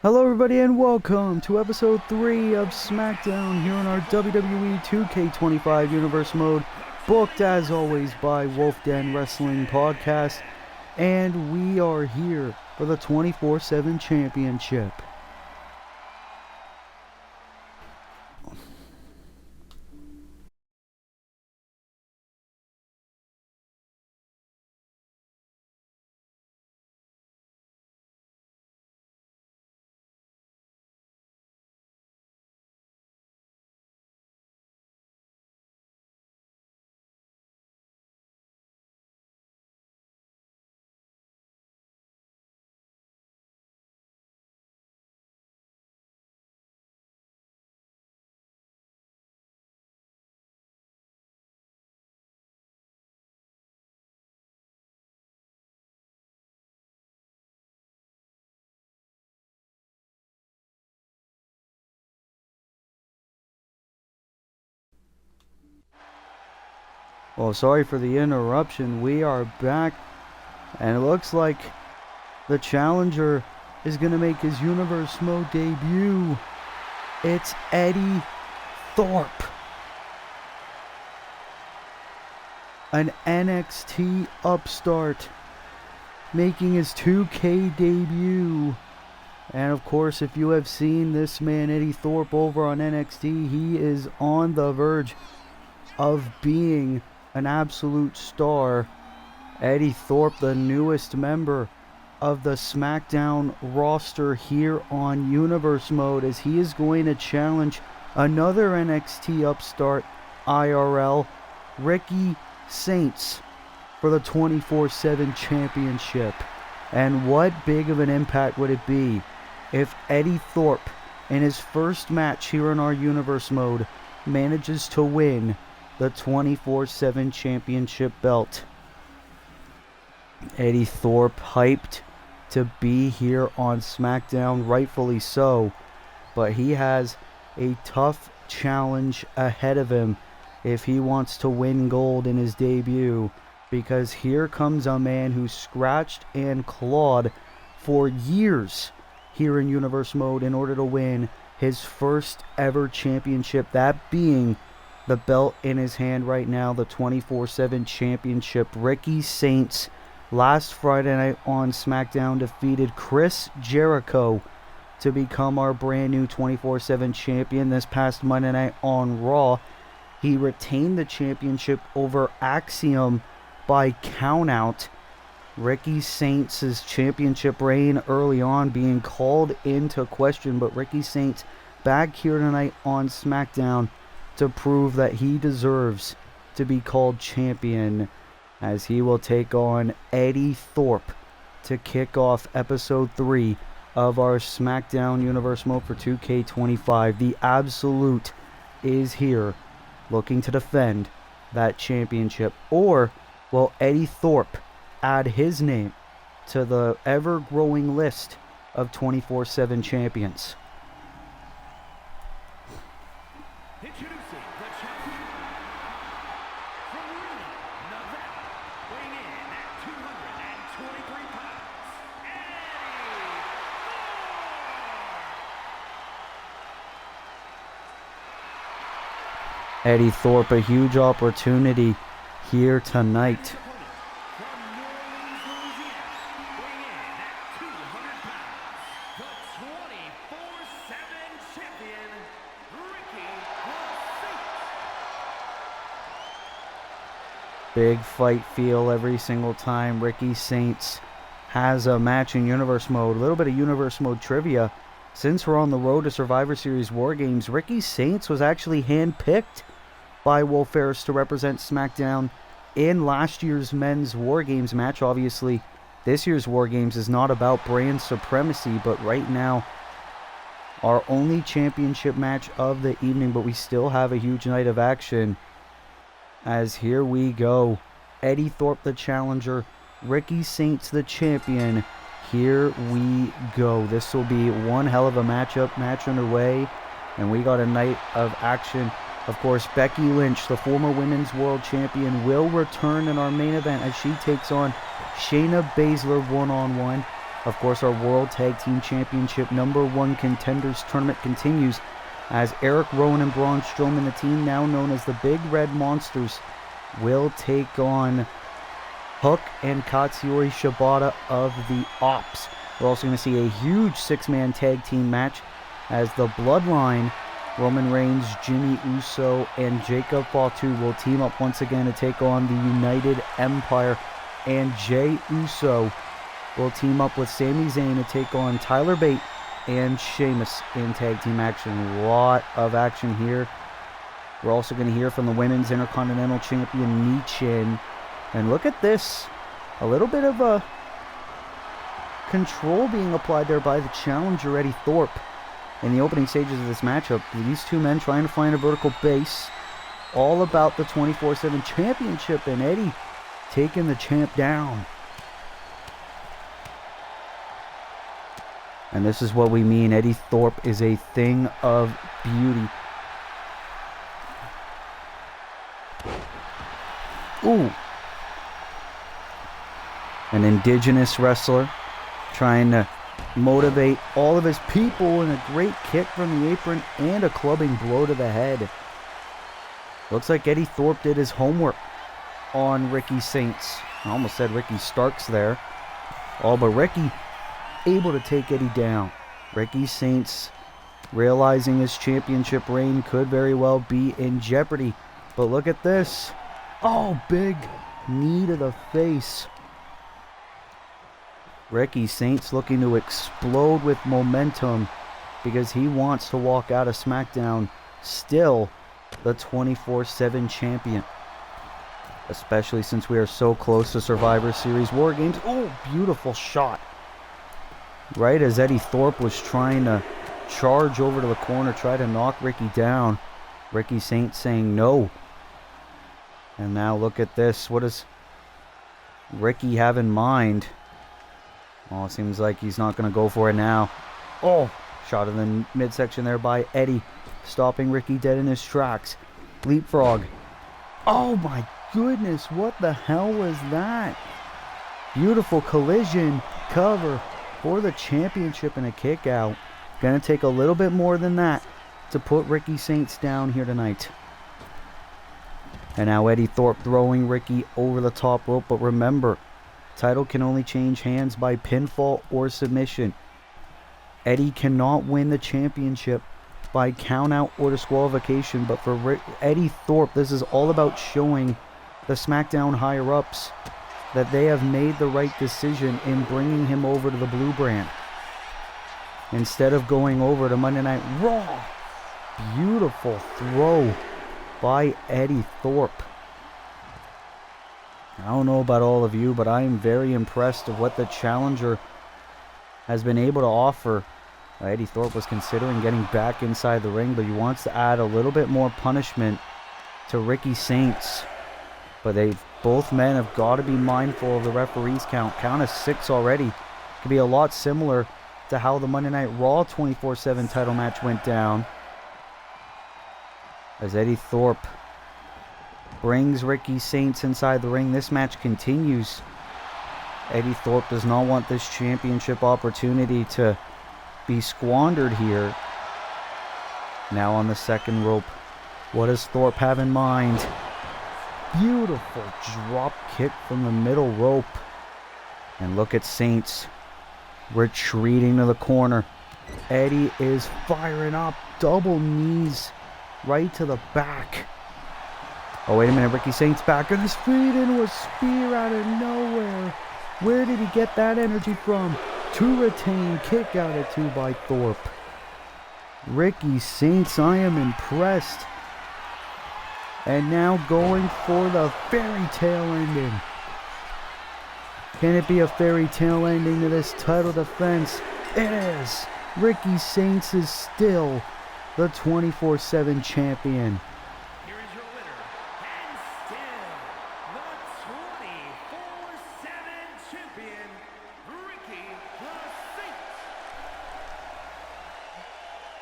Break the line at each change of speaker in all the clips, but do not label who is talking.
Hello everybody and welcome to episode 3 of Smackdown here on our WWE 2K25 Universe mode, booked as always by Wolf Den Wrestling Podcast, and we are here for the 24/7 Championship. Well, sorry for the interruption. We are back, and it looks like the challenger is going to make his Universe Mode debut. It's Eddie Thorpe, an NXT upstart, making his 2K debut. And of course, if you have seen this man, Eddie Thorpe, over on NXT, he is on the verge of being an absolute star. Eddie Thorpe, the newest member of the Smackdown roster here on Universe Mode, as he is going to challenge another NXT upstart IRL, Ricky Saints, for the 24/7 championship. And what big of an impact would it be if Eddie Thorpe, in his first match here in our Universe Mode, manages to win the 24/7 championship belt. Eddie Thorpe hyped to be here on SmackDown, rightfully so, but he has a tough challenge ahead of him if he wants to win gold in his debut, because here comes a man who scratched and clawed for years here in Universe Mode in order to win his first ever championship, that being the belt in his hand right now, the 24/7 championship. Ricky Saints, last Friday night on SmackDown, defeated Chris Jericho to become our brand new 24/7 champion. This past Monday night on Raw, he retained the championship over Axiom by countout. Ricky Saints' championship reign early on being called into question, but Ricky Saints back here tonight on SmackDown to prove that he deserves to be called champion, as he will take on Eddie Thorpe to kick off episode 3 of our SmackDown Universe Mode for 2K25. The Absolute is here, looking to defend that championship. Or will Eddie Thorpe add his name to the ever-growing list of 24/7 champions?
Introducing the challenger from Reno, Nevada, weighing in at 223 pounds,
Eddie Thorpe, a huge opportunity here tonight. Big fight feel every single time Ricky Saints has a match in Universe Mode. A little bit of Universe Mode trivia. Since we're on the road to Survivor Series War Games, Ricky Saints was actually handpicked by Will Ferris to represent SmackDown in last year's men's War Games match. Obviously, this year's War Games is not about brand supremacy, but right now, our only championship match of the evening, but we still have a huge night of action. As here we go, Eddie Thorpe the challenger, Ricky Saints the champion. Here we go. This will be one hell of a match underway, and we got a night of action. Of course, Becky Lynch, the former Women's World Champion, will return in our main event as she takes on Shayna Baszler one-on-one. Of course, our World Tag Team Championship #1 Contenders Tournament continues as Eric Rowan and Braun Strowman, the team now known as the Big Red Monsters, will take on Hook and Katsuyori Shibata of the Ops. We're also going to see a huge 6-man tag team match as the Bloodline, Roman Reigns, Jimmy Uso, and Jacob Fatu will team up once again to take on the United Empire, and Jey Uso will team up with Sami Zayn to take on Tyler Bate and Sheamus in tag team action. A lot of action here. We're also going to hear from the Women's Intercontinental Champion Michin. And look at this. A little bit of a control being applied there by the challenger, Eddie Thorpe. In the opening stages of this matchup, these two men trying to find a vertical base. All about the 24/7 championship, and Eddie taking the champ down. And this is what we mean. Eddie Thorpe is a thing of beauty. Ooh. An indigenous wrestler trying to motivate all of his people, and a great kick from the apron and a clubbing blow to the head. Looks like Eddie Thorpe did his homework on Ricky Saints. I almost said Ricky Starks there. Oh, but Ricky able to take Eddie down. Ricky Saints realizing his championship reign could very well be in jeopardy. But look at this. Oh, big knee to the face. Ricky Saints looking to explode with momentum because he wants to walk out of SmackDown still the 24/7 champion. Especially since we are so close to Survivor Series War Games. Oh, beautiful shot. Right as Eddie Thorpe was trying to charge over to the corner, try to knock Ricky down. Ricky Saints saying no. And now look at this. What does Ricky have in mind? Oh, it seems like he's not going to go for it now. Oh, shot in the midsection there by Eddie, stopping Ricky dead in his tracks. Leapfrog. Oh my goodness, what the hell was that? Beautiful collision cover for the championship and a kick out. Gonna take a little bit more than that to put Ricky Saints down here tonight. And now Eddie Thorpe throwing Ricky over the top rope, but remember, title can only change hands by pinfall or submission. Eddie cannot win the championship by count out or disqualification, but for Eddie Thorpe, this is all about showing the SmackDown higher ups that they have made the right decision in bringing him over to the blue brand instead of going over to Monday Night Raw. Beautiful throw by Eddie Thorpe. I don't know about all of you, but I am very impressed of what the challenger has been able to offer. Eddie Thorpe was considering getting back inside the ring, but he wants to add a little bit more punishment to Ricky Saints. But both men have got to be mindful of the referee's count. Count of 6 already. Could be a lot similar to how the Monday Night Raw 24/7 title match went down. As Eddie Thorpe brings Ricky Saints inside the ring, this match continues. Eddie Thorpe does not want this championship opportunity to be squandered here. Now on the second rope. What does Thorpe have in mind? Beautiful drop kick from the middle rope. And look at Saints retreating to the corner. Eddie is firing up. Double knees right to the back. Oh, wait a minute. Ricky Saints back on his feet into a spear out of nowhere. Where did he get that energy from? To retain, kick out at 2 by Thorpe. Ricky Saints, I am impressed. And now going for the fairy tale ending. Can it be a fairy tale ending to this title defense? It is. Ricky Saints is still the 24/7 champion.
Here is your winner, and still the 24/7 champion, Ricky Saints.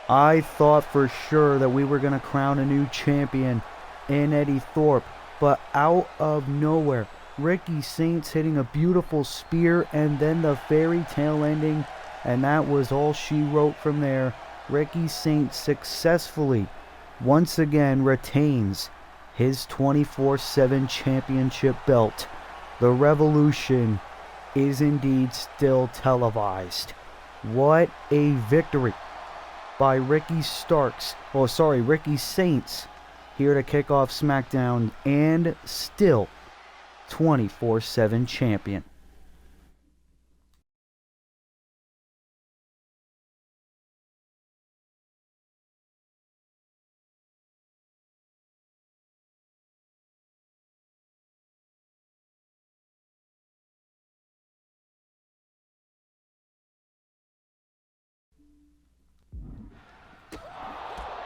I thought for sure that we were going to crown a new champion in Eddie Thorpe, but out of nowhere, Ricky Saints hitting a beautiful spear, and then the fairy tale ending, and that was all she wrote from there. Ricky Saints successfully, once again, retains his 24/7 championship belt. The Revolution is indeed still televised. What a victory by Ricky Saints, here to kick off SmackDown, and still 24/7 champion.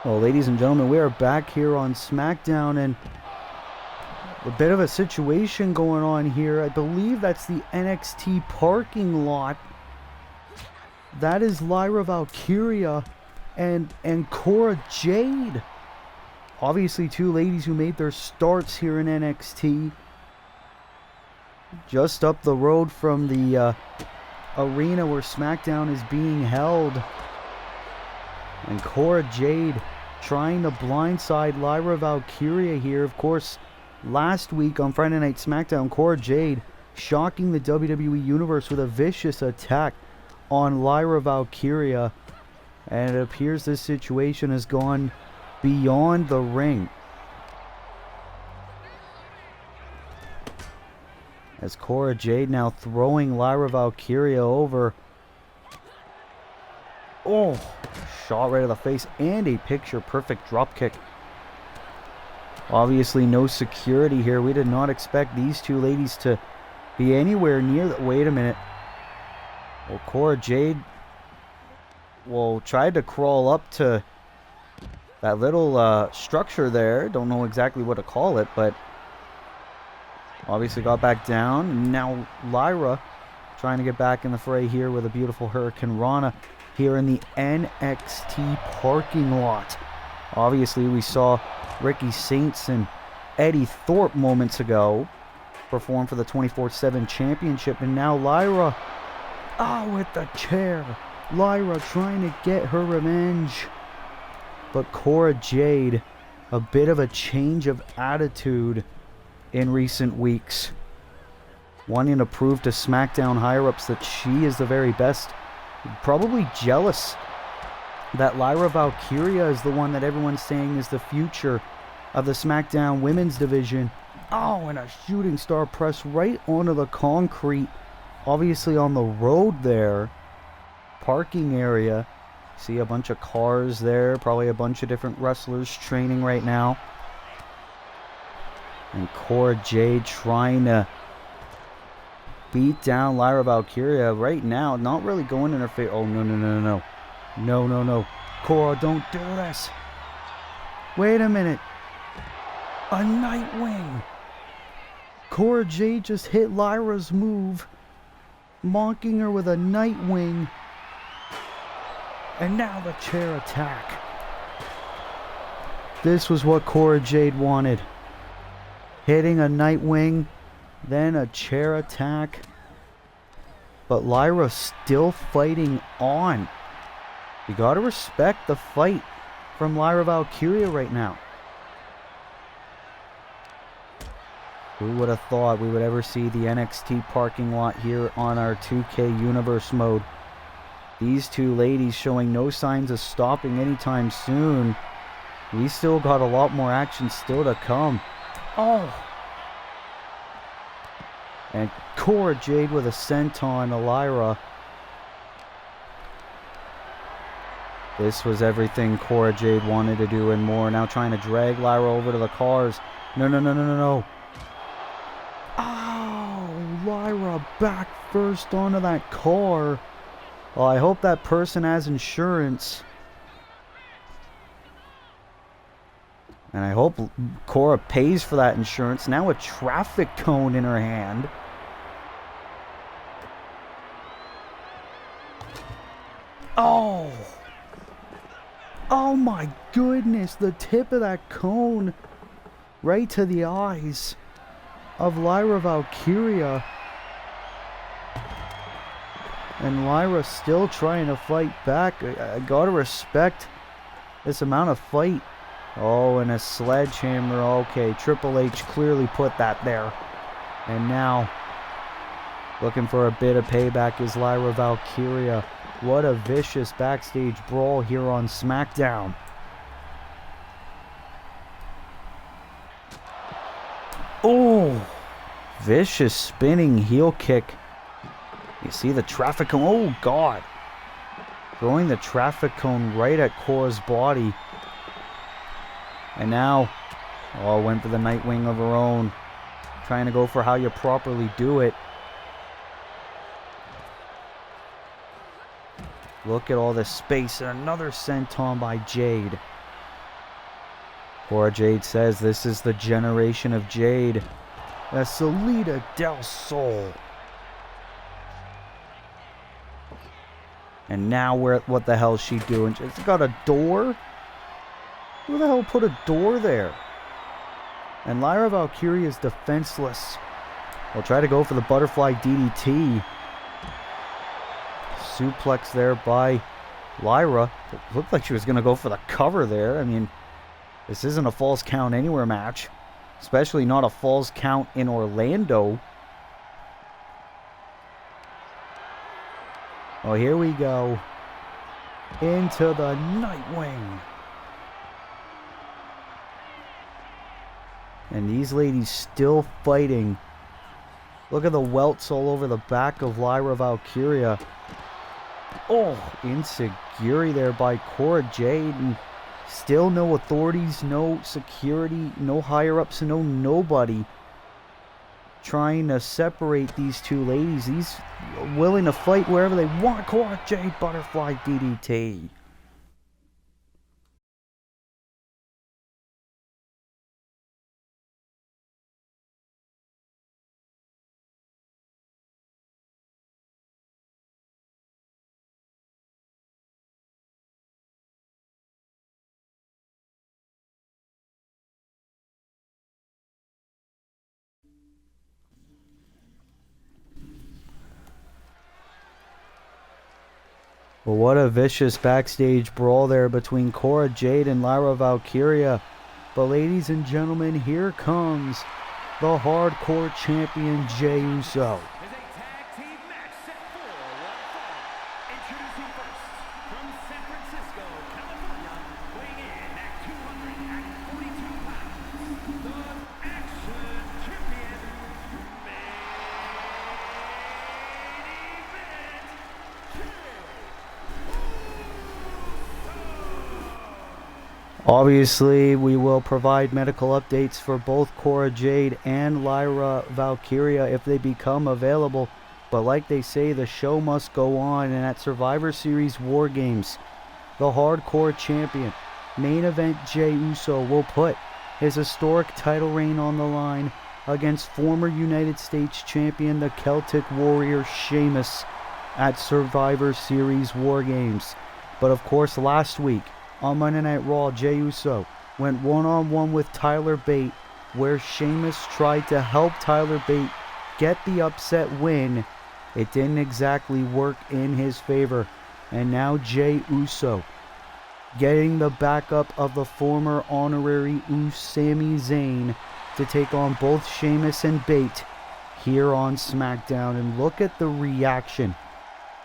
Well, ladies and gentlemen, we are back here on SmackDown, and a bit of a situation going on here. I believe that's the NXT parking lot. That is Lyra Valkyria and Cora Jade. Obviously, two ladies who made their starts here in NXT. Just up the road from the arena where SmackDown is being held. And Cora Jade trying to blindside Lyra Valkyria here. Of course, last week on Friday Night SmackDown, Cora Jade shocking the WWE Universe with a vicious attack on Lyra Valkyria. And it appears this situation has gone beyond the ring, as Cora Jade now throwing Lyra Valkyria over. Oh, shot right to the face, and a picture-perfect dropkick. Obviously, no security here. We did not expect these two ladies to be anywhere near the... Wait a minute. Well, Cora Jade, tried to crawl up to that little structure there. Don't know exactly what to call it, but obviously got back down. And now Lyra trying to get back in the fray here with a beautiful Hurricane Rana here in the NXT parking lot. Obviously, we saw Ricky Saints and Eddie Thorpe moments ago perform for the 24/7 championship, and now Lyra, with the chair. Lyra trying to get her revenge. But Cora Jade, a bit of a change of attitude in recent weeks, wanting to prove to SmackDown higher-ups that she is the very best. Probably jealous that Lyra Valkyria is the one that everyone's saying is the future of the SmackDown women's division. Oh, and a shooting star press right onto the concrete. Obviously on the road there. Parking area. See a bunch of cars there. Probably a bunch of different wrestlers training right now. And Cora Jade trying to beat down Lyra Valkyria right now. Not really going in her face. Oh, no. No. Cora, don't do this. Wait a minute. A Nightwing. Cora Jade just hit Lyra's move, mocking her with a Nightwing. And now the chair attack. This was what Cora Jade wanted. Hitting a Nightwing, then a chair attack. But Lyra still fighting on. You gotta respect the fight from Lyra Valkyria right now. Who would have thought we would ever see the NXT parking lot here on our 2K Universe mode? These two ladies showing no signs of stopping anytime soon. We still got a lot more action still to come. Oh! And Cora Jade with a senton to Lyra. This was everything Cora Jade wanted to do and more. Now trying to drag Lyra over to the cars. No. Oh, Lyra back first onto that car. Well, I hope that person has insurance. And I hope Cora pays for that insurance. Now a traffic cone in her hand. Oh! Oh my goodness, the tip of that cone right to the eyes. of Lyra Valkyria. And Lyra still trying to fight back. I gotta respect this amount of fight. Oh, and a sledgehammer. Okay, Triple H clearly put that there. And now, looking for a bit of payback is Lyra Valkyria. What a vicious backstage brawl here on SmackDown. Oh, vicious spinning heel kick. You see the traffic cone. Oh, God. Throwing the traffic cone right at Cora's body. And now, oh, went for the Nightwing of her own. Trying to go for how you properly do it. Look at all this space. And another senton by Jade. Cora Jade says this is the generation of Jade. The Salida del Sol. And now what the hell is she doing? She's got a door? Who the hell put a door there? And Lyra Valkyria is defenseless. We'll try to go for the butterfly DDT. Suplex there by Lyra. It looked like she was going to go for the cover there. I mean, this isn't a Falls Count Anywhere match. Especially not a Falls Count in Orlando. Oh, here we go. Into the Nightwing. And these ladies still fighting. Look at the welts all over the back of Lyra Valkyria. Oh, insecurity there by Cora Jade. And still no authorities, no security, no higher-ups, no nobody trying to separate these two ladies. These willing to fight wherever they want. Cora Jade, butterfly DDT. Well, what a vicious backstage brawl there between Cora Jade and Lyra Valkyria. But ladies and gentlemen, here comes the hardcore champion Jey Uso.
Is a tag team match set for one fall. Introducing first, from San Francisco, California, weighing in at 242 pounds, the Action Champion, main event,
Obviously, we will provide medical updates for both Cora Jade and Lyra Valkyria if they become available. But like they say, the show must go on. And at Survivor Series War Games, the hardcore champion, main event Jey Uso, will put his historic title reign on the line against former United States champion, the Celtic Warrior Sheamus, at Survivor Series War Games. But of course, last week, on Monday Night Raw, Jey Uso went one-on-one with Tyler Bate, where Sheamus tried to help Tyler Bate get the upset win. It didn't exactly work in his favor. And now Jey Uso getting the backup of the former honorary Uso Sami Zayn to take on both Sheamus and Bate here on SmackDown. And look at the reaction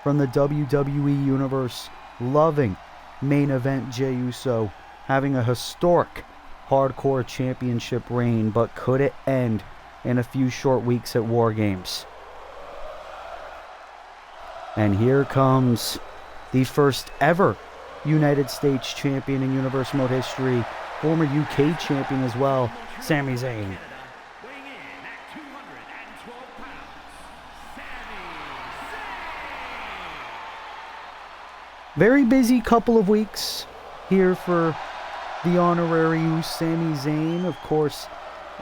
from the WWE Universe, loving main event Jey Uso having a historic hardcore championship reign. But could it end in a few short weeks at War Games? And here comes the first ever United States champion in Universe Mode history, former UK champion as well, Sami Zayn.
Canada, weighing in at 212 pounds, Sami Zayn.
Very busy couple of weeks here for the honorary Sami Zayn. Of course,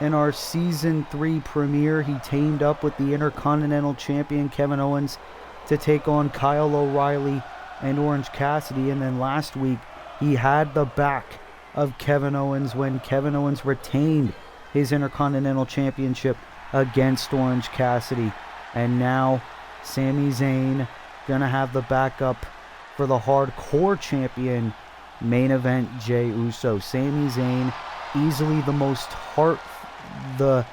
in our Season 3 premiere, he teamed up with the Intercontinental Champion Kevin Owens to take on Kyle O'Reilly and Orange Cassidy. And then last week, he had the back of Kevin Owens when Kevin Owens retained his Intercontinental Championship against Orange Cassidy. And now Sami Zayn gonna have the backup for the hardcore champion. Main event, Jey Uso. Sami Zayn, easily the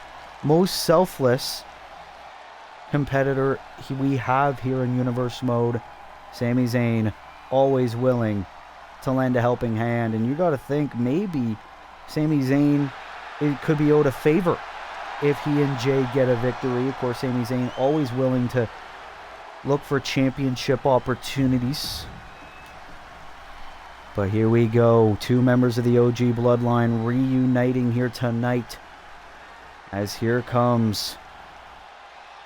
most selfless competitor we have here in Universe Mode. Sami Zayn, always willing to lend a helping hand. And you got to think, maybe Sami Zayn, it could be owed a favor if he and Jey get a victory. Of course, Sami Zayn always willing to look for championship opportunities. But here we go. Two members of the OG bloodline reuniting here tonight. As here comes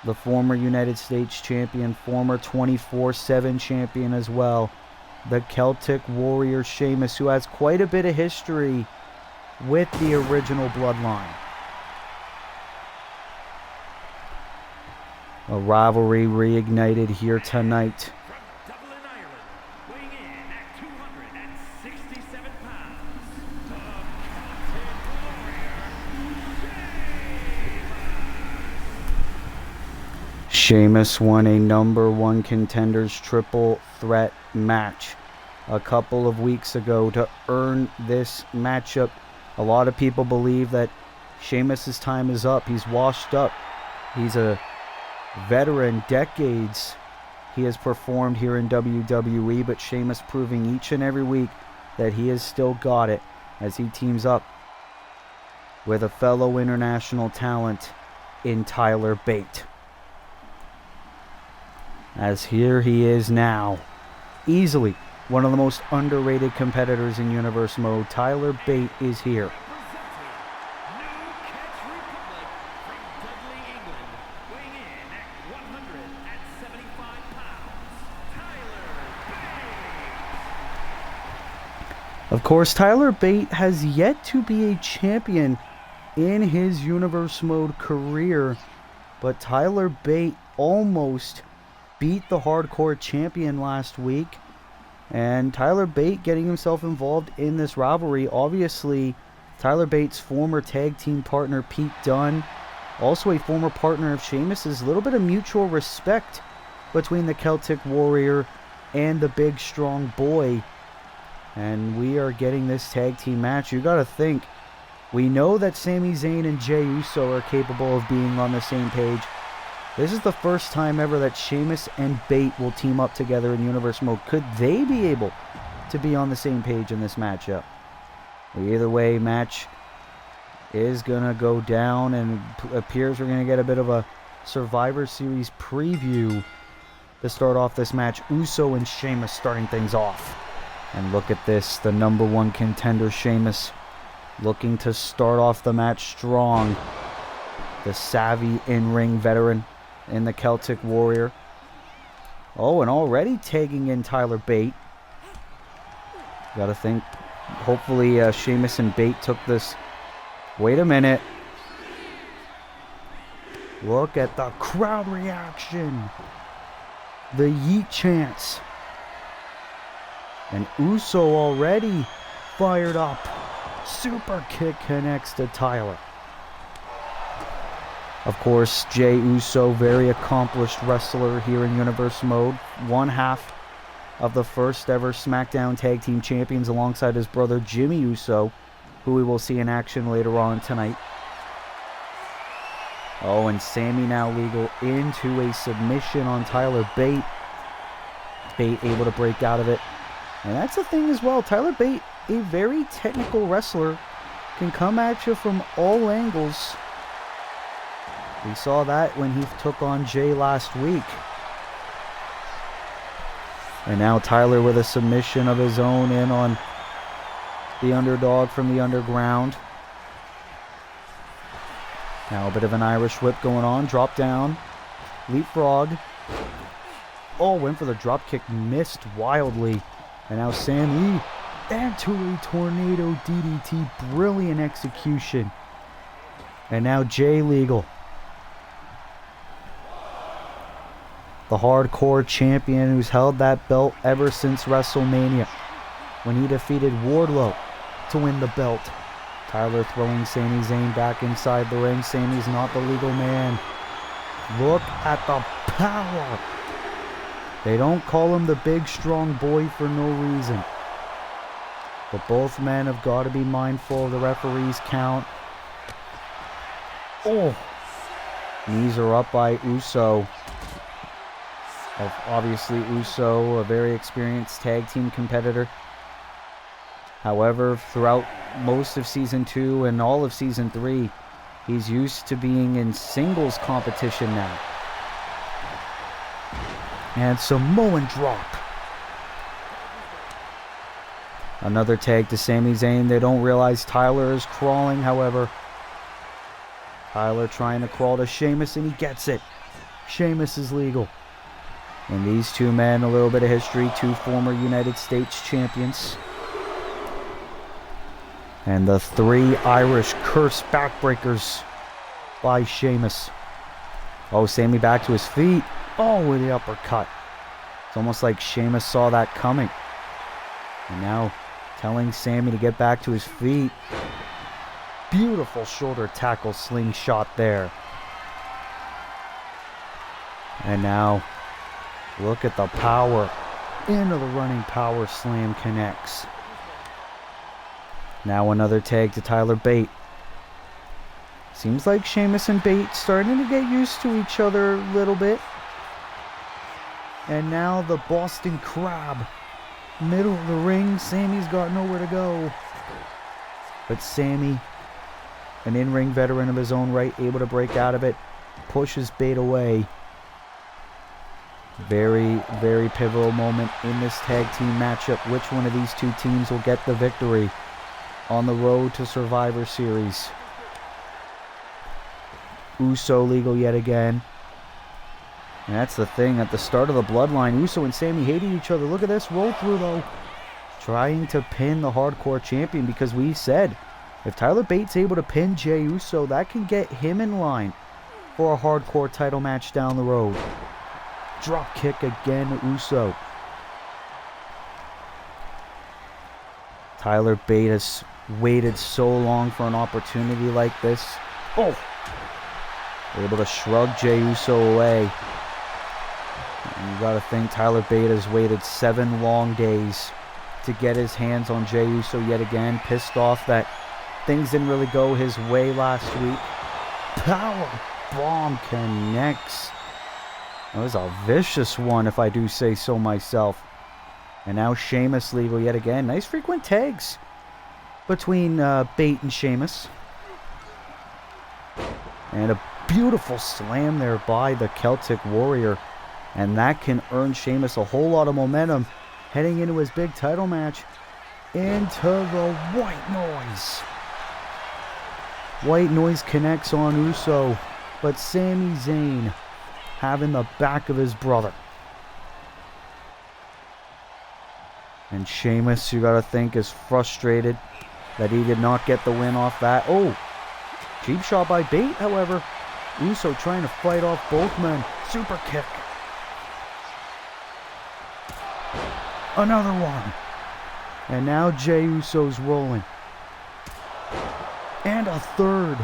the former United States champion, former 24/7 champion as well, the Celtic Warrior Sheamus, who has quite a bit of history with the original bloodline. A rivalry reignited here tonight.
From Dublin, Ireland, weighing in at 267 pounds, the Celtic Warrior,
Sheamus won a #1 contenders triple threat match a couple of weeks ago to earn this matchup. A lot of people believe that Sheamus' time is up. He's washed up. He's a veteran, decades he has performed here in WWE, but Sheamus proving each and every week that he has still got it as he teams up with a fellow international talent in Tyler Bate. As here he is now, easily one of the most underrated competitors in Universe Mode. Tyler Bate is here.
New Catch Republic from Dudley, England, weighing in at 175 pounds, Tyler Bate.
Of course, Tyler Bate has yet to be a champion in his Universe Mode career, but Tyler Bate almost beat the hardcore champion last week. And Tyler Bate getting himself involved in this rivalry. Obviously, Tyler Bate's former tag team partner Pete Dunne, also a former partner of Sheamus's. A little bit of mutual respect between the Celtic Warrior and the big strong boy. And we are getting this tag team match. You gotta think, we know that Sami Zayn and Jey Uso are capable of being on the same page. This is the first time ever that Sheamus and Bate will team up together in Universe Mode. Could they be able to be on the same page in this matchup? Well, either way, match is going to go down, and it appears we're going to get a bit of a Survivor Series preview to start off this match. Uso and Sheamus starting things off. And look at this, the #1 contender Sheamus looking to start off the match strong. The savvy in-ring veteran in the Celtic Warrior. Oh, and already tagging in Tyler Bate. Gotta think, hopefully Sheamus and Bate took this. Wait a minute. Look at the crowd reaction. The yeet chants. And Uso already fired up. Super kick connects to Tyler. Of course, Jey Uso, very accomplished wrestler here in Universe Mode. One half of the first ever Smackdown Tag Team Champions alongside his brother Jimmy Uso, who we will see in action later on tonight. Oh, and Sami now legal into a submission on Tyler Bate. Bate able to break out of it. And that's the thing as well. Tyler Bate, a very technical wrestler, can come at you from all angles. We saw that when he took on Jey last week. And now Tyler with a submission of his own in on the underdog from the underground. Now a bit of an Irish whip going on. Drop down. Leapfrog. Oh, went for the drop kick. Missed wildly. And now Sami into a tornado DDT. Brilliant execution. And now Jey legal. The hardcore champion who's held that belt ever since WrestleMania, when he defeated Wardlow to win the belt. Tyler throwing Sami Zayn back inside the ring. Sami's not the legal man. Look at the power. They don't call him the big strong boy for no reason. But both men have got to be mindful of the referee's count. Oh! Knees are up by Uso. Obviously Uso, a very experienced tag team competitor. However, throughout most of Season 2 and all of Season 3, he's used to being in singles competition now. And Samoan drop. Another tag to Sami Zayn. They don't realize Tyler is crawling, however. Tyler trying to crawl to Sheamus, and he gets it. Sheamus is legal. And these two men, a little bit of history, two former United States champions. And the three Irish curse backbreakers by Sheamus. Oh, Sami back to his feet. Oh, with the uppercut. It's almost like Sheamus saw that coming. And now telling Sami to get back to his feet. Beautiful shoulder tackle slingshot there. And now, look at the power. Into the running power slam connects. Now another tag to Tyler Bate. Seems like Sheamus and Bate starting to get used to each other a little bit. And now the Boston Crab. Middle of the ring, Sami's got nowhere to go. But Sami, an in-ring veteran of his own right, able to break out of it, pushes Bate away. Very, very pivotal moment in this tag team matchup. Which one of these two teams will get the victory on the road to Survivor Series? Uso legal yet again. And that's the thing, at the start of the Bloodline, Uso and Sami hated each other. Look at this roll through though. Trying to pin the hardcore champion, because we said if Tyler Bate's able to pin Jey Uso, that can get him in line for a hardcore title match down the road. Drop kick again to Uso. Tyler Bate has waited so long for an opportunity like this. Oh! Able to shrug Jey Uso away. And you gotta think Tyler Bate has waited 7 long days to get his hands on Jey Uso yet again. Pissed off that things didn't really go his way last week. Power bomb connects. That was a vicious one, if I do say so myself. And now Sheamus legal yet again. Nice frequent tags between Bate and Sheamus. And a beautiful slam there by the Celtic Warrior. And that can earn Sheamus a whole lot of momentum heading into his big title match. Into the White Noise. White Noise connects on Uso, but Sami Zayn having the back of his brother. And Sheamus, you gotta think, is frustrated that he did not get the win off that. Oh, cheap shot by Bate, however. Uso trying to fight off both men. Super kick. Another one. And now Jey Uso's rolling. And a third.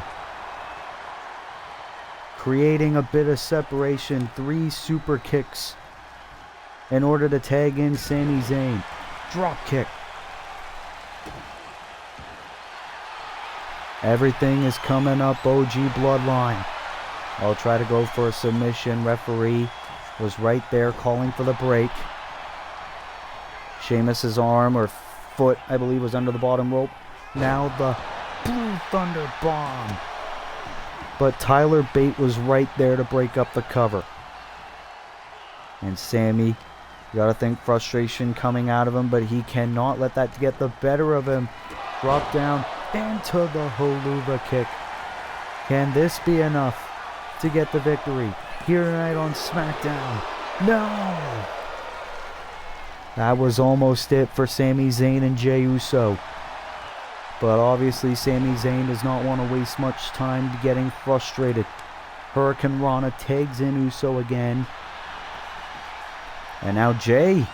Creating a bit of separation. 3 super kicks in order to tag in Sami Zayn. Drop kick. Everything is coming up OG Bloodline. I'll try to go for a submission. Referee was right there calling for the break. Sheamus's arm or foot, I believe, was under the bottom rope. Now the Blue Thunder Bomb. But Tyler Bate was right there to break up the cover. And Sami, you gotta think frustration coming out of him, but he cannot let that get the better of him. Drop down into the Helluva kick. Can this be enough to get the victory here tonight on Smackdown? No! That was almost it for Sami Zayn and Jey Uso. But obviously Sami Zayn does not want to waste much time getting frustrated. Hurricane Rana tags in Uso again. And now Jey.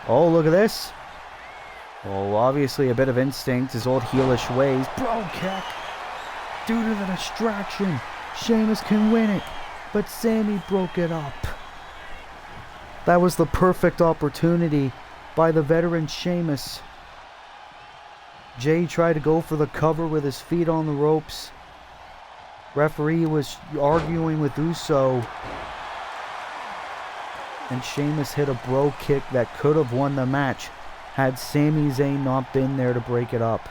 Oh, look at this. Well, obviously a bit of instinct, his old heelish ways. Bro kick! Due to the distraction, Sheamus can win it, but Sami broke it up. That was the perfect opportunity by the veteran Sheamus. Jay tried to go for the cover with his feet on the ropes. Referee was arguing with Uso. And Sheamus hit a bro kick that could have won the match had Sami Zayn not been there to break it up.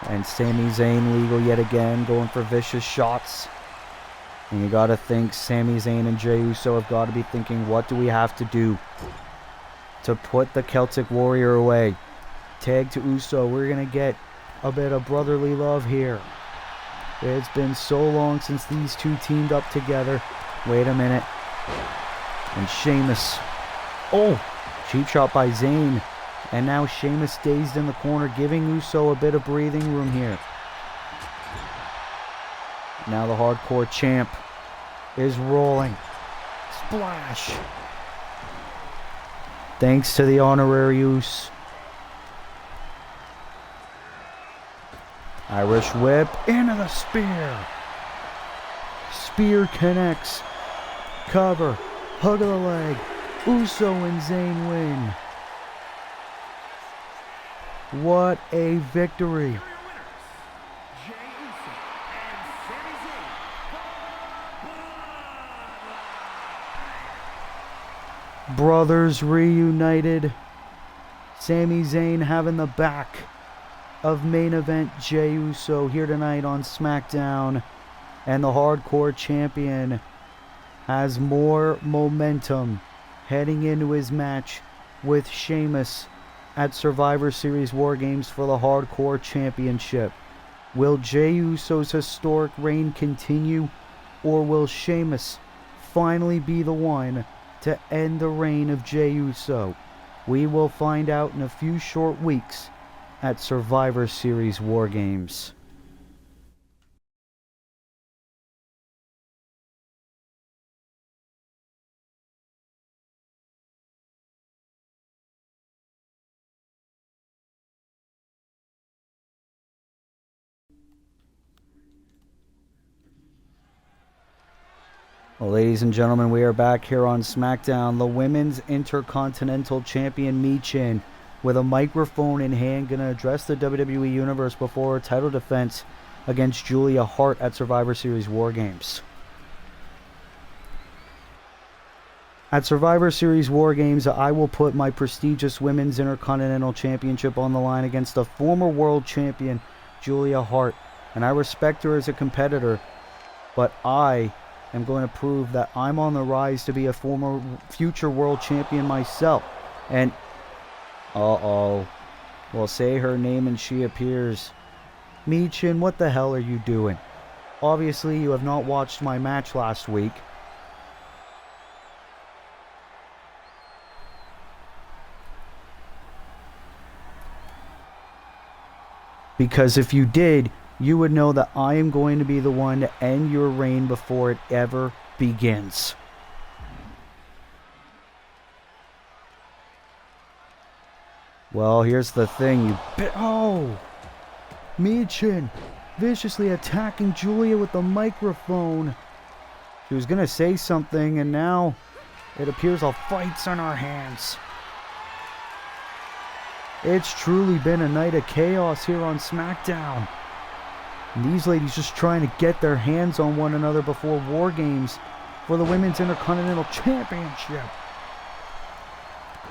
And Sami Zayn legal yet again, going for vicious shots. And you gotta think Sami Zayn and Jey Uso have got to be thinking, what do we have to do to put the Celtic Warrior away? Tag to Uso, we're gonna get a bit of brotherly love here. It's been so long since these two teamed up together. Wait a minute. And Sheamus. Oh, cheap shot by Zayn. And now Sheamus dazed in the corner, giving Uso a bit of breathing room here. Now the hardcore champ is rolling. Splash. Thanks to the honorary Uso. Irish whip into the spear. Spear connects. Cover. Hug of the leg. Uso and Zayn win. What a victory. Brothers reunited. Sami Zayn having the back of main event Jey Uso here tonight on SmackDown. And the hardcore champion has more momentum heading into his match with Sheamus at Survivor Series War Games for the hardcore championship. Will Jey Uso's historic reign continue, or will Sheamus finally be the one to end the reign of Jey Uso? We will find out in a few short weeks at Survivor Series War Games. Well, ladies and gentlemen, we are back here on SmackDown. The Women's Intercontinental Champion Michin, with a microphone in hand, going to address the WWE Universe before her title defense against Julia Hart at Survivor Series War Games. At Survivor Series War Games, I will put my prestigious Women's Intercontinental Championship on the line against a former world champion, Julia Hart. And I respect her as a competitor, but I am going to prove that I'm on the rise to be a future world champion myself. And well, say her name and she appears. Michin, what the hell are you doing? Obviously, you have not watched my match last week. Because if you did, you would know that I am going to be the one to end your reign before it ever begins. Well, here's the thing, Michin viciously attacking Julia with the microphone. She was gonna say something, and now it appears a fight's on our hands. It's truly been a night of chaos here on SmackDown. And these ladies just trying to get their hands on one another before War Games for the Women's Intercontinental Championship.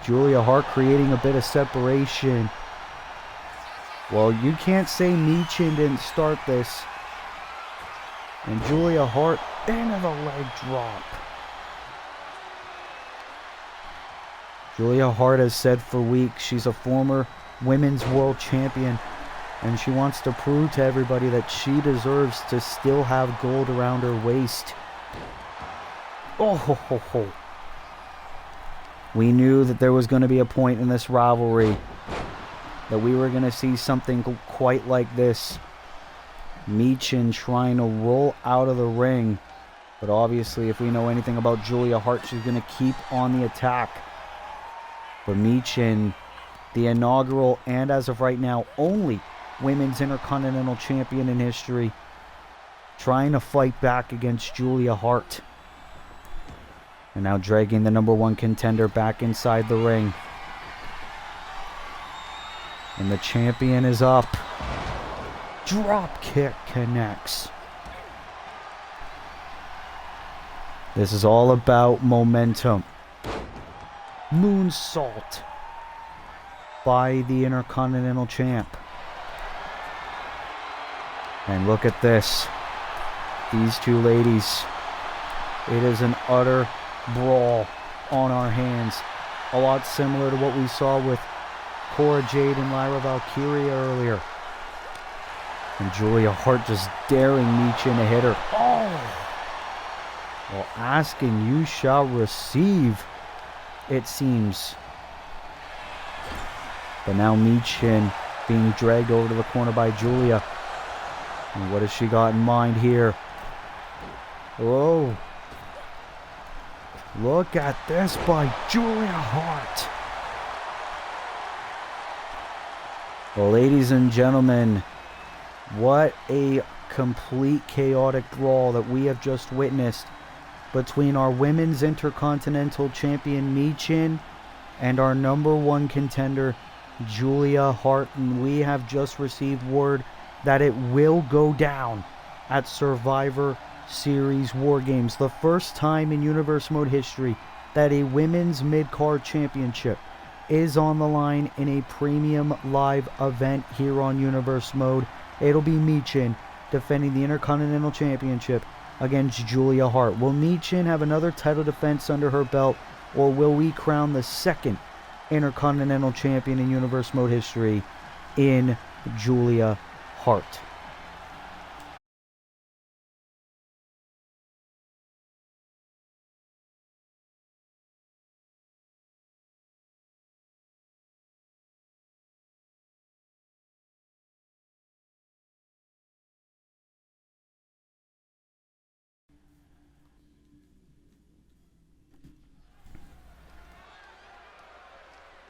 Julia Hart creating a bit of separation. Well, you can't say Michin didn't start this. And Julia Hart into the leg drop. Julia Hart has said for weeks she's a former women's world champion. And she wants to prove to everybody that she deserves to still have gold around her waist. Oh ho ho ho. We knew that there was going to be a point in this rivalry that we were going to see something quite like this. Michin trying to roll out of the ring. But obviously, if we know anything about Julia Hart, she's going to keep on the attack. But Michin, the inaugural and as of right now only Women's Intercontinental Champion in history, trying to fight back against Julia Hart. And now dragging the number 1 contender back inside the ring. And the champion is up. Drop kick connects. This is all about momentum. Moonsault by the Intercontinental Champ. And look at this. These two ladies. It is an utter brawl on our hands. A lot similar to what we saw with Cora Jade and Lyra Valkyria earlier. And Julia Hart just daring Michin to hit her. Oh! Well, asking you shall receive, it seems. But now Michin being dragged over to the corner by Julia. And what has she got in mind here? Oh. Look at this by Julia Hart. Well, ladies and gentlemen, what a complete chaotic brawl that we have just witnessed between our Women's Intercontinental Champion Michin and our number 1 contender Julia Hart. And we have just received word that it will go down at Survivor Series War Games. The first time in Universe Mode history that a women's mid-card championship is on the line in a premium live event here on Universe Mode. It'll be Michin defending the Intercontinental Championship against Julia Hart. Will Michin have another title defense under her belt, or will we crown the 2nd Intercontinental Champion in Universe Mode history in Julia Hart?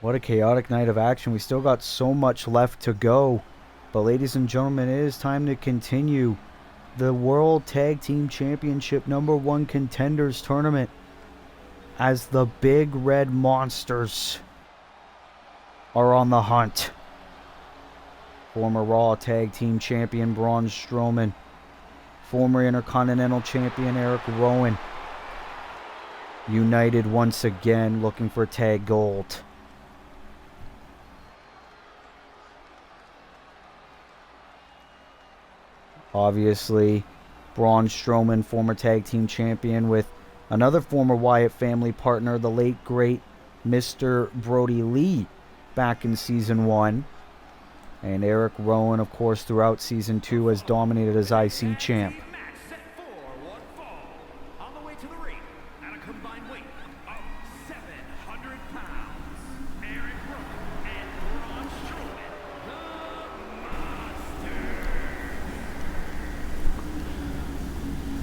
What a chaotic night of action. We still got so much left to go. But ladies and gentlemen, it is time to continue the World Tag Team Championship number 1 Contenders Tournament as the Big Red Monsters are on the hunt. Former Raw Tag Team Champion Braun Strowman, former Intercontinental Champion Eric Rowan, united once again looking for tag gold. Obviously, Braun Strowman, former tag team champion, with another former Wyatt family partner, the late great Mr. Brody Lee, back in Season 1. And Eric Rowan, of course, throughout Season 2 has dominated as IC champ.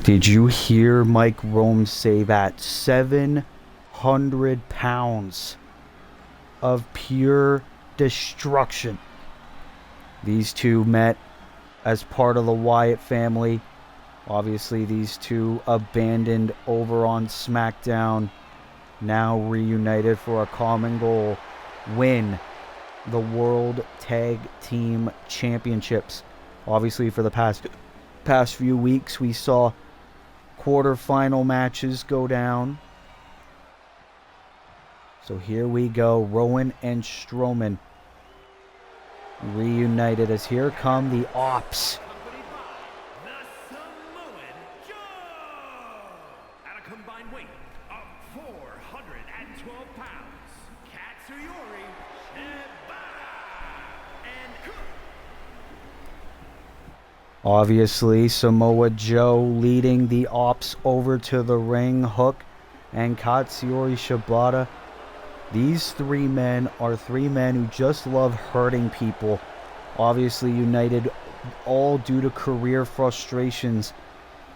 Did you hear Mike Rome say that? 700 pounds of pure destruction. These two met as part of the Wyatt family. Obviously, these two abandoned over on Smackdown. Now reunited for a common goal. Win the World Tag Team Championships. Obviously, for the past few weeks, we saw quarterfinal matches go down. So here we go. Rowan and Strowman reunited as here come the Ops.
At a combined weight of 412 pounds, Katsuyori Shibata and
Obviously, Samoa Joe leading the Ops over to the ring. Hook and Katsuyori Shibata. These 3 men are 3 men who just love hurting people. Obviously united all due to career frustrations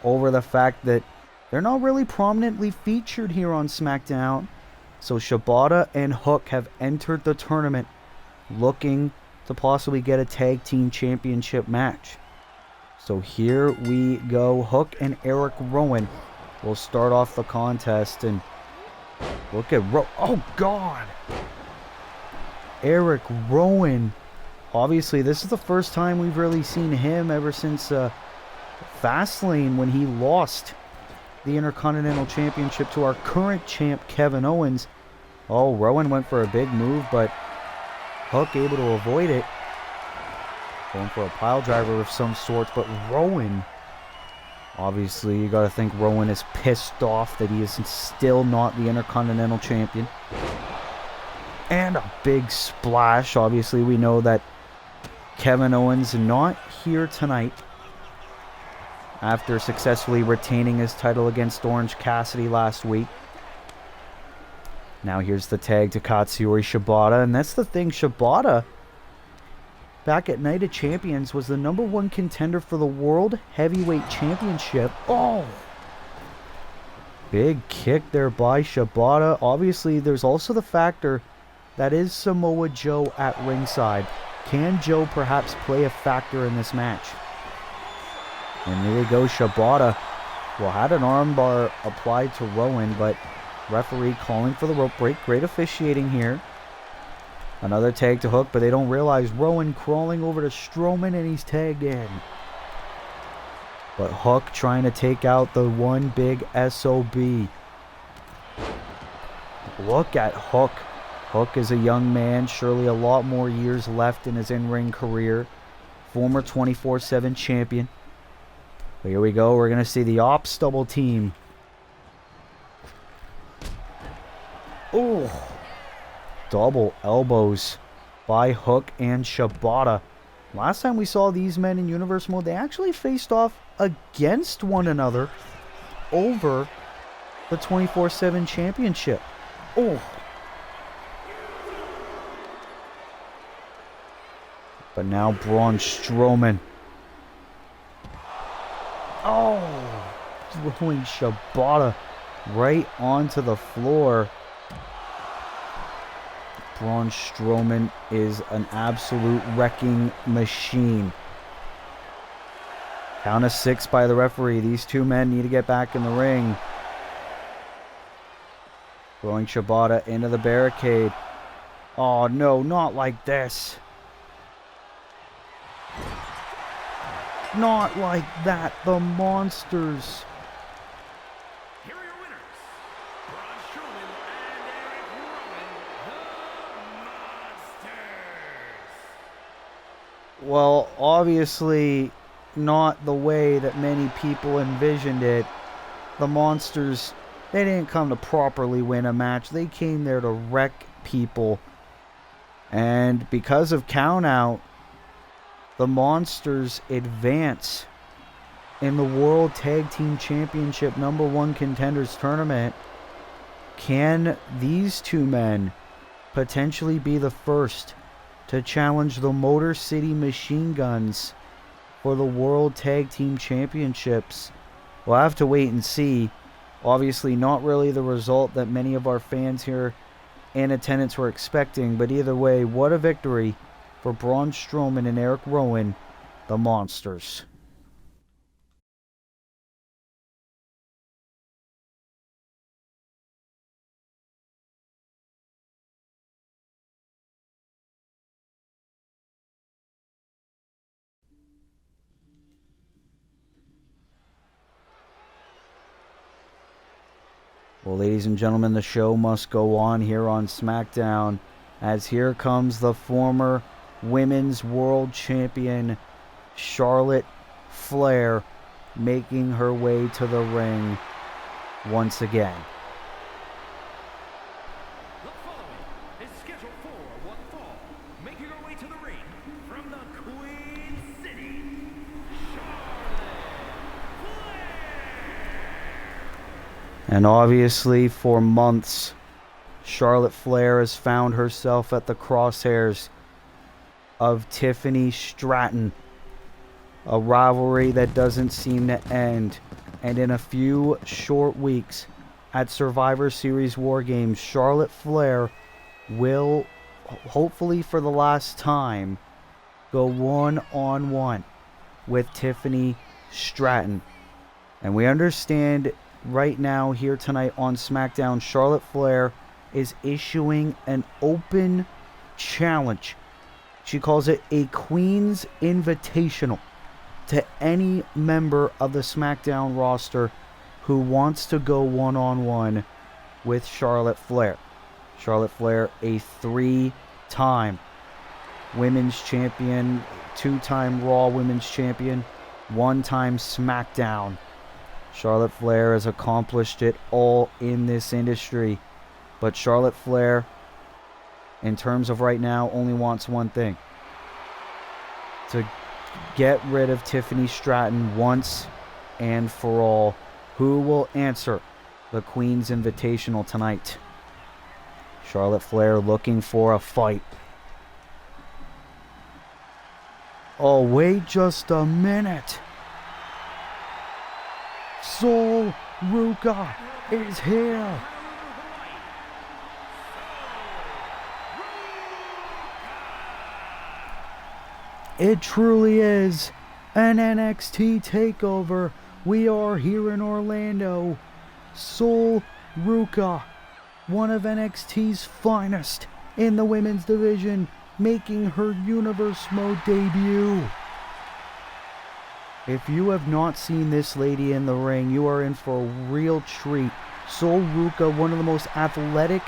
over the fact that they're not really prominently featured here on SmackDown. So Shibata and Hook have entered the tournament looking to possibly get a tag team championship match. So here we go. Hook and Eric Rowan will start off the contest. And look at oh God! Eric Rowan. Obviously, this is the first time we've really seen him ever since Fastlane, when he lost the Intercontinental Championship to our current champ, Kevin Owens. Oh, Rowan went for a big move, but Hook able to avoid it. Going for a pile driver of some sort, but Rowan, obviously, you got to think Rowan is pissed off that he is still not the Intercontinental Champion. And a big splash. Obviously, we know that Kevin Owens not here tonight after successfully retaining his title against Orange Cassidy last week. Now here's the tag to Katsuyori Shibata, and that's the thing, Shibata, back at Night of Champions, was the #1 contender for the World Heavyweight Championship. Oh! Big kick there by Shibata. Obviously, there's also the factor that is Samoa Joe at ringside. Can Joe perhaps play a factor in this match? And there we go, Shibata. Well, had an armbar applied to Rowan, but referee calling for the rope break. Great officiating here. Another tag to Hook, but they don't realize Rowan crawling over to Strowman, and he's tagged in. But Hook trying to take out the one big SOB. Look at Hook. Hook is a young man, surely a lot more years left in his in-ring career. Former 24/7 champion. But here we go, we're going to see the Ops double team. Oh! Double elbows by Hook and Shibata. Last time we saw these men in Universe Mode, they actually faced off against one another over the 24/7 championship. Oh! But now Braun Strowman. Oh! Throwing Shibata right onto the floor. Braun Strowman is an absolute wrecking machine. Count of 6 by the referee. These two men need to get back in the ring. Throwing Shibata into the barricade. Oh no, not like this. Not like that. The monsters.
Here are your winners, Braun Strowman and Eric Rowan, the Monsters.
Well, obviously not the way that many people envisioned it. The Monsters, they didn't come to properly win a match. They came there to wreck people. And because of countout, the Monsters advance in the World Tag Team Championship #1 Contenders Tournament. Can these two men potentially be the first to challenge the Motor City Machine Guns for the World Tag Team Championships? We'll have to wait and see. Obviously not really the result that many of our fans here in attendance were expecting, but either way, what a victory for Braun Strowman and Eric Rowan, the Monsters. Well, ladies and gentlemen, the show must go on here on SmackDown, as here comes the former Women's World Champion Charlotte Flair making her way to the ring once again.
The following is scheduled for one fall. Making her way to the ring from the Queen City, Charlotte Flair.
And obviously for months, Charlotte Flair has found herself at the crosshairs of Tiffany Stratton. A rivalry that doesn't seem to end. And in a few short weeks, at Survivor Series War Games, Charlotte Flair will, hopefully for the last time, go one-on-one with Tiffany Stratton. And we understand right now here tonight on SmackDown, Charlotte Flair is issuing an open challenge. She calls it a Queen's Invitational to any member of the SmackDown roster who wants to go one-on-one with Charlotte Flair. Charlotte Flair, a 3-time Women's Champion, 2-time Raw Women's Champion, 1-time SmackDown. Charlotte Flair has accomplished it all in this industry. But Charlotte Flair, in terms of right now, only wants one thing: to get rid of Tiffany Stratton once and for all. Who will answer the Queen's Invitational tonight? Charlotte Flair looking for a fight. Oh, wait just a minute. Sol Ruca is here. It truly is an NXT takeover. We are here in Orlando. Sol Ruca, one of NXT's finest in the women's division, making her Universe Mode debut. If you have not seen this lady in the ring, you are in for a real treat. Sol Ruca, one of the most athletic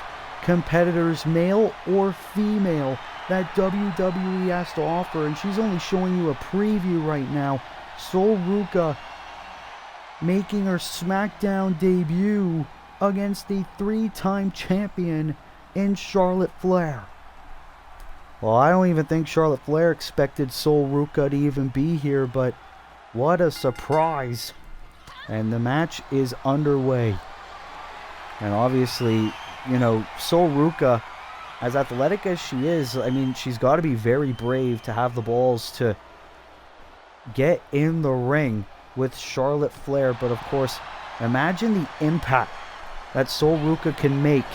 competitors, male or female, that WWE has to offer, and she's only showing you a preview right now. Sol Ruca making her SmackDown debut against the 3-time champion in Charlotte Flair. Well, I don't even think Charlotte Flair expected Sol Ruca to even be here, but what a surprise. And the match is underway. And obviously, you know, Sol Ruca, as athletic as she is, I mean, she's got to be very brave to have the balls to get in the ring with Charlotte Flair. But of course, imagine the impact that Sol Ruca can make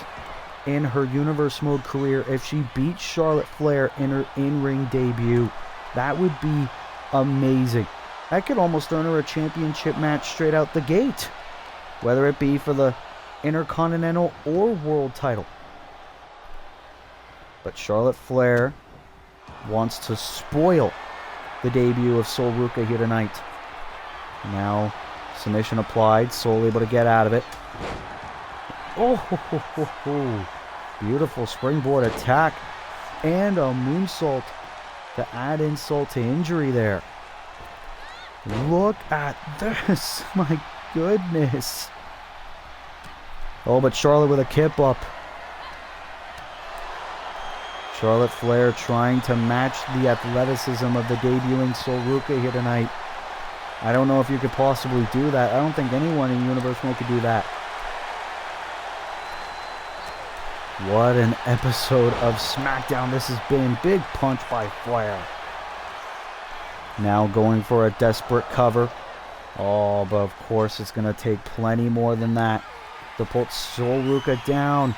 in her Universe Mode career if she beats Charlotte Flair in her in-ring debut. That would be amazing. That could almost earn her a championship match straight out the gate, whether it be for the Intercontinental or World title. But Charlotte Flair wants to spoil the debut of Sol Ruca here tonight. Now, submission applied, Sol able to get out of it. Oh, beautiful springboard attack and a moonsault to add insult to injury there. Look at this, my goodness. Oh, but Charlotte with a kip up. Charlotte Flair trying to match the athleticism of the debuting Sol Ruca here tonight. I don't know if you could possibly do that. I don't think anyone in Universe Mode could do that. What an episode of SmackDown this has been. Big punch by Flair. Now going for a desperate cover. Oh, but of course it's going to take plenty more than that to put Sol Ruca down.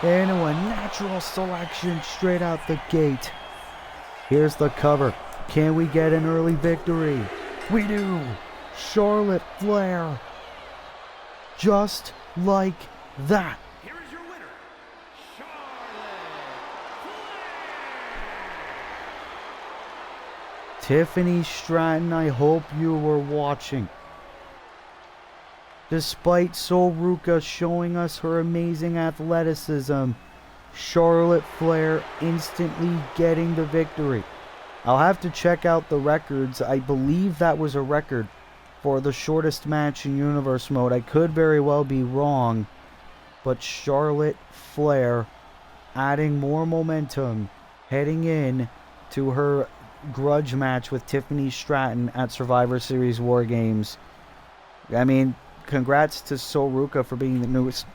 Into a natural selection straight out the gate. Here's the cover. Can we get an early victory? We do. Charlotte Flair. Just like that.
Here is your winner, Charlotte Flair.
Tiffany Stratton, I hope you were watching. Despite Sol Ruca showing us her amazing athleticism, Charlotte Flair instantly getting the victory. I'll have to check out the records. I believe that was a record for the shortest match in Universe Mode. I could very well be wrong, but Charlotte Flair adding more momentum heading in to her grudge match with Tiffany Stratton at Survivor Series War Games. I mean, congrats to Sol Ruca for being the newest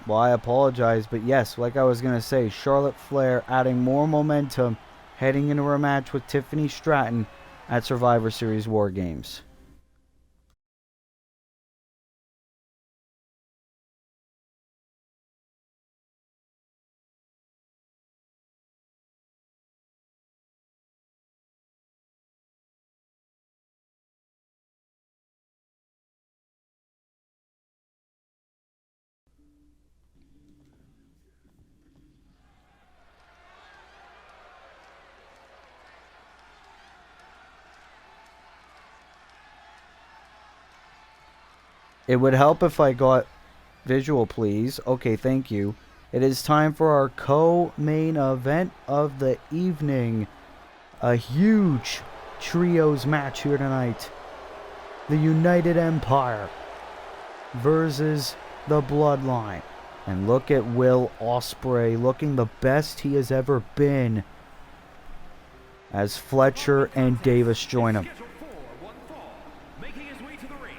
Well, I apologize, but yes, like I was going to say, Charlotte Flair adding more momentum heading into her match with Tiffany Stratton at Survivor Series War Games. It would help if I got visual, please. Okay, thank you. It is time for our co-main event of the evening. A huge trios match here tonight. The United Empire versus the Bloodline. And look at Will Ospreay looking the best he has ever been as Fletcher and Davis join him.
Scheduled for one fall, making his way to the ring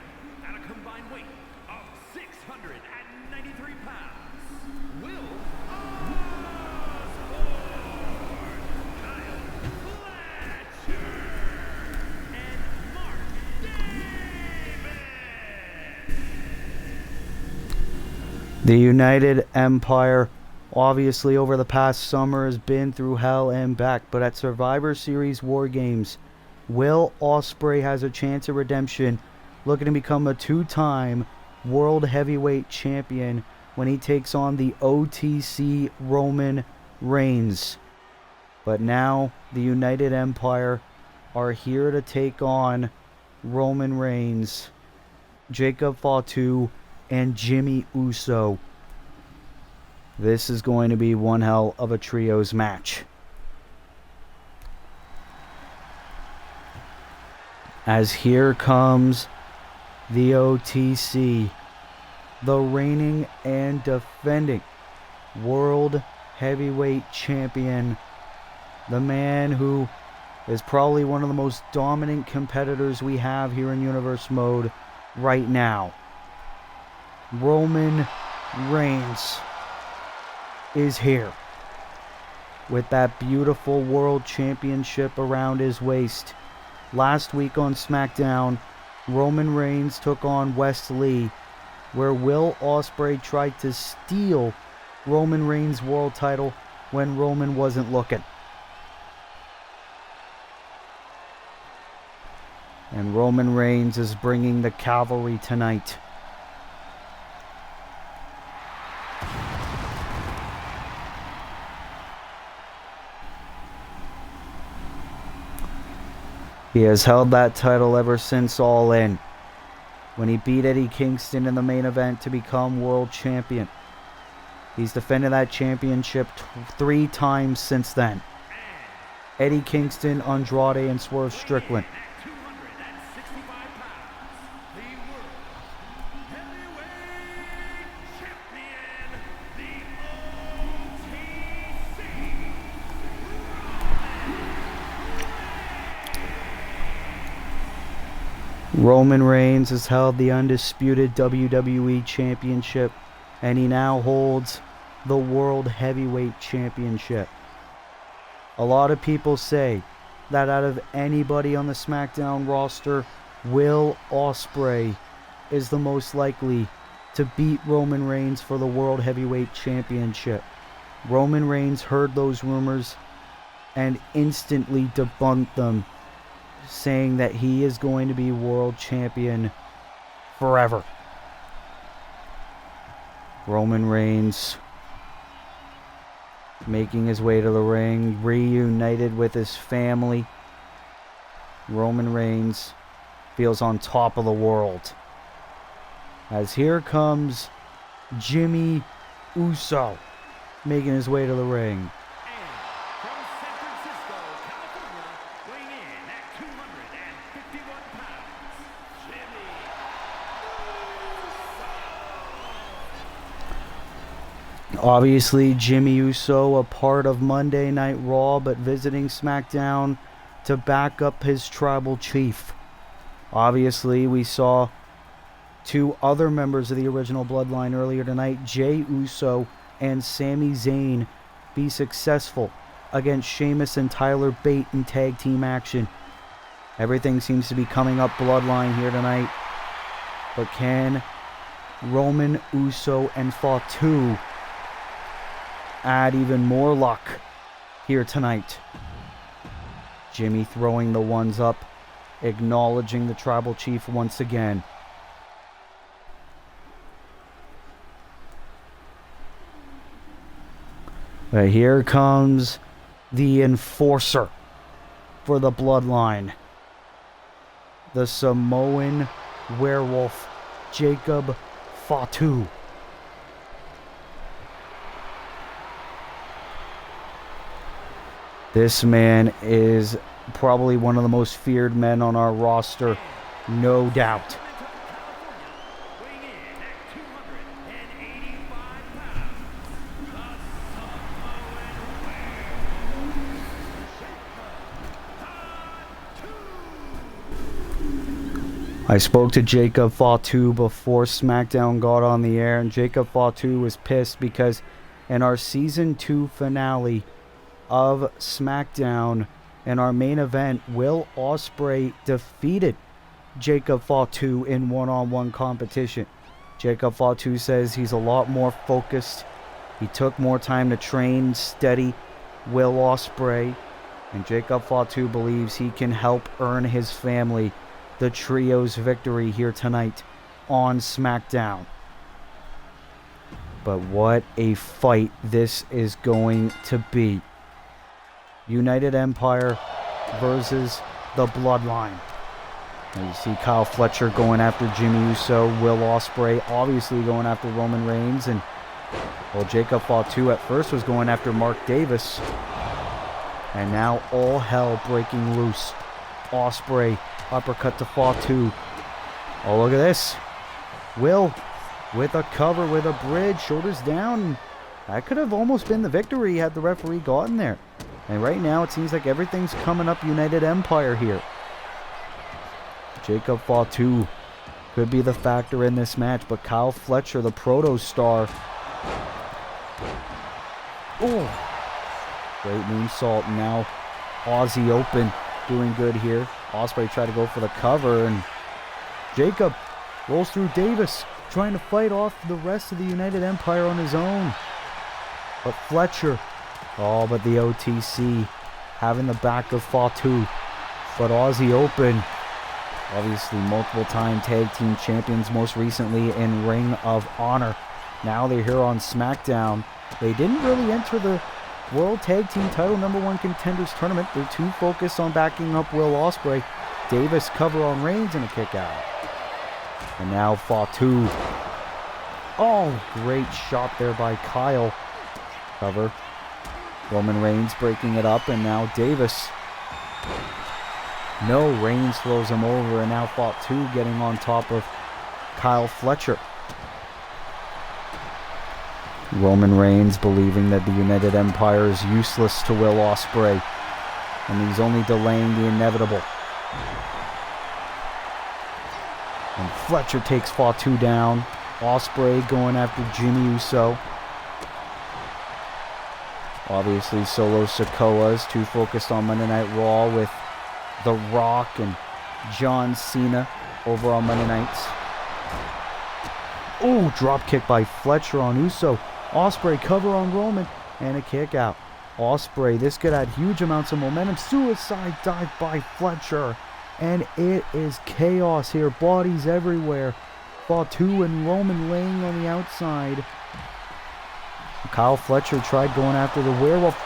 at a combined weight of 693 pounds. Will Ospreay, Kyle Fletcher, and Mark Davis.
The United Empire, obviously over the past summer, has been through hell and back, but at Survivor Series War Games, Will Ospreay has a chance of redemption, looking to become a two-time World Heavyweight Champion when he takes on the OTC Roman Reigns. But now, the United Empire are here to take on Roman Reigns, Jacob Fatu, and Jimmy Uso. This is going to be one hell of a trios match. As here comes the OTC, the reigning and defending World Heavyweight Champion, the man who is probably one of the most dominant competitors we have here in Universe Mode right now. Roman Reigns is here with that beautiful world championship around his waist. Last week on Smackdown, Roman Reigns took on Wes Lee, where Will Ospreay tried to steal Roman Reigns' world title when Roman wasn't looking. And Roman Reigns is bringing the cavalry tonight. He has held that title ever since All In, when he beat Eddie Kingston in the main event to become world champion. He's defended that championship 3 times since then. Eddie Kingston, Andrade, and Swerve Strickland.
At 265 pounds, the World Heavyweight Champion, the OTC.
Roman Reigns has held the undisputed WWE Championship, and he now holds the World Heavyweight Championship. A lot of people say that out of anybody on the SmackDown roster, Will Ospreay is the most likely to beat Roman Reigns for the World Heavyweight Championship. Roman Reigns heard those rumors and instantly debunked them, saying that he is going to be world champion forever. Roman Reigns making his way to the ring, reunited with his family. Roman Reigns feels on top of the world. As here comes Jimmy Uso making his way to the ring.
And from San Francisco, California, weighing in at 251 pounds, Jimmy Uso.
Obviously, Jimmy Uso, a part of Monday Night Raw, but visiting SmackDown to back up his tribal chief. Obviously, we saw Two other members of the original bloodline earlier tonight, Jey Uso and Sami Zayn, be successful against Sheamus and Tyler Bate in tag team action. Everything seems to be coming up bloodline here tonight. But can Roman, Uso, and Fatu add even more luck here tonight? Jimmy throwing the ones up, acknowledging the tribal chief once again. But here comes the enforcer for the bloodline. The Samoan werewolf, Jacob Fatu. This man is probably one of the most feared men on our roster, no doubt.
Weighing in at 285 pounds,
I spoke to Jacob Fatu before SmackDown got on the air, and Jacob Fatu was pissed because in our Season 2 finale of SmackDown, in our main event, Will Ospreay defeated Jacob Fatu in one-on-one competition. Jacob Fatu says he's a lot more focused. He took more time to train, steady Will Ospreay, and Jacob Fatu believes he can help earn his family the trio's victory here tonight on SmackDown. But what a fight this is going to be. United Empire versus the Bloodline. And you see Kyle Fletcher going after Jimmy Uso, Will Ospreay obviously going after Roman Reigns, and well, Jacob Fatu at first was going after Mark Davis. And now all hell breaking loose. Ospreay uppercut to Fatu. Oh, look at this. Will with a cover, with a bridge, shoulders down. That could have almost been the victory had the referee gotten there. And right now it seems like everything's coming up United Empire here. Jacob Fatu could be the factor in this match, but Kyle Fletcher, the proto-star. Oh, great moonsault. Now Aussie Open doing good here. Ospreay tried to go for the cover, and Jacob rolls through Davis, trying to fight off the rest of the United Empire on his own. But Fletcher, oh, but the OTC having the back of Fatu. But Aussie Open, obviously multiple-time tag team champions, most recently in Ring of Honor. Now they're here on SmackDown. They didn't really enter the World Tag Team Title #1 Contenders Tournament. They're too focused on backing up Will Ospreay. Davis cover on Reigns and a kick out. And now Fatu. Oh, great shot there by Kyle. Cover. Roman Reigns breaking it up, and now Davis. No, Reigns throws him over, and now Fatu getting on top of Kyle Fletcher. Roman Reigns believing that the United Empire is useless to Will Ospreay, and he's only delaying the inevitable. And Fletcher takes Fatu down. Ospreay going after Jimmy Uso. Obviously Solo Sikoa is too focused on Monday Night Raw with The Rock and John Cena over on Monday nights. Oh, drop kick by Fletcher on Uso. Ospreay cover on Roman and a kick out. Ospreay, this could add huge amounts of momentum. Suicide dive by Fletcher, and it is chaos here. Bodies everywhere. Fatu and Roman laying on the outside. Kyle Fletcher tried going after the werewolf.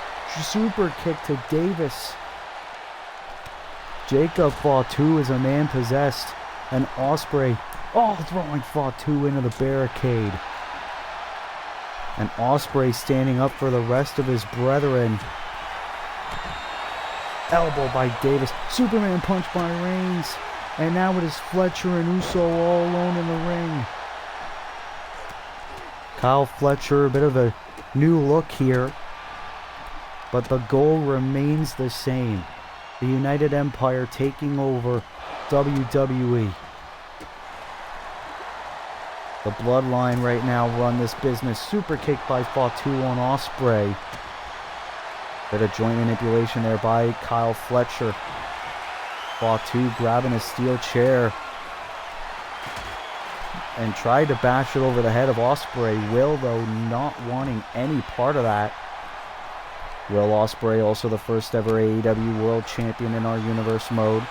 Super kick to Davis. Jacob Fatu is a man possessed, and Ospreay, oh, throwing Fatu into the barricade. And Ospreay standing up for the rest of his brethren. Elbow by Davis. Superman punch by Reigns. And now it is Fletcher and Uso all alone in the ring. Kyle Fletcher, a bit of a new look here. But the goal remains the same. The United Empire taking over WWE. The Bloodline right now run this business. Super kick by Fatu on Ospreay. Bit of joint manipulation there by Kyle Fletcher. Fatu grabbing a steel chair and tried to bash it over the head of Ospreay. Will, though, not wanting any part of that. Will Ospreay, also the first ever AEW World Champion in our Universe mode.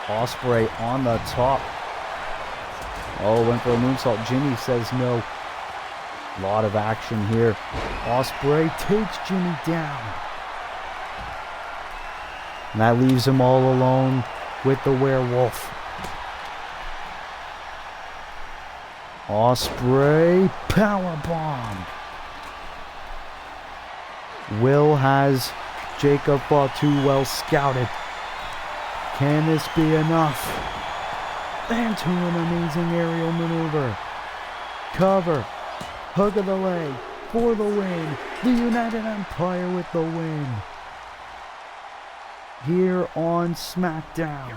Ospreay on the top. Oh, went for a moonsault. Jimmy says no. A lot of action here. Ospreay takes Jimmy down. And that leaves him all alone with the werewolf. Ospreay powerbomb. Will has Jacob Fatu well scouted. Can this be enough? Into an amazing aerial maneuver. Cover. Hook of the leg for the win. The United Empire with the win. Here on Smackdown.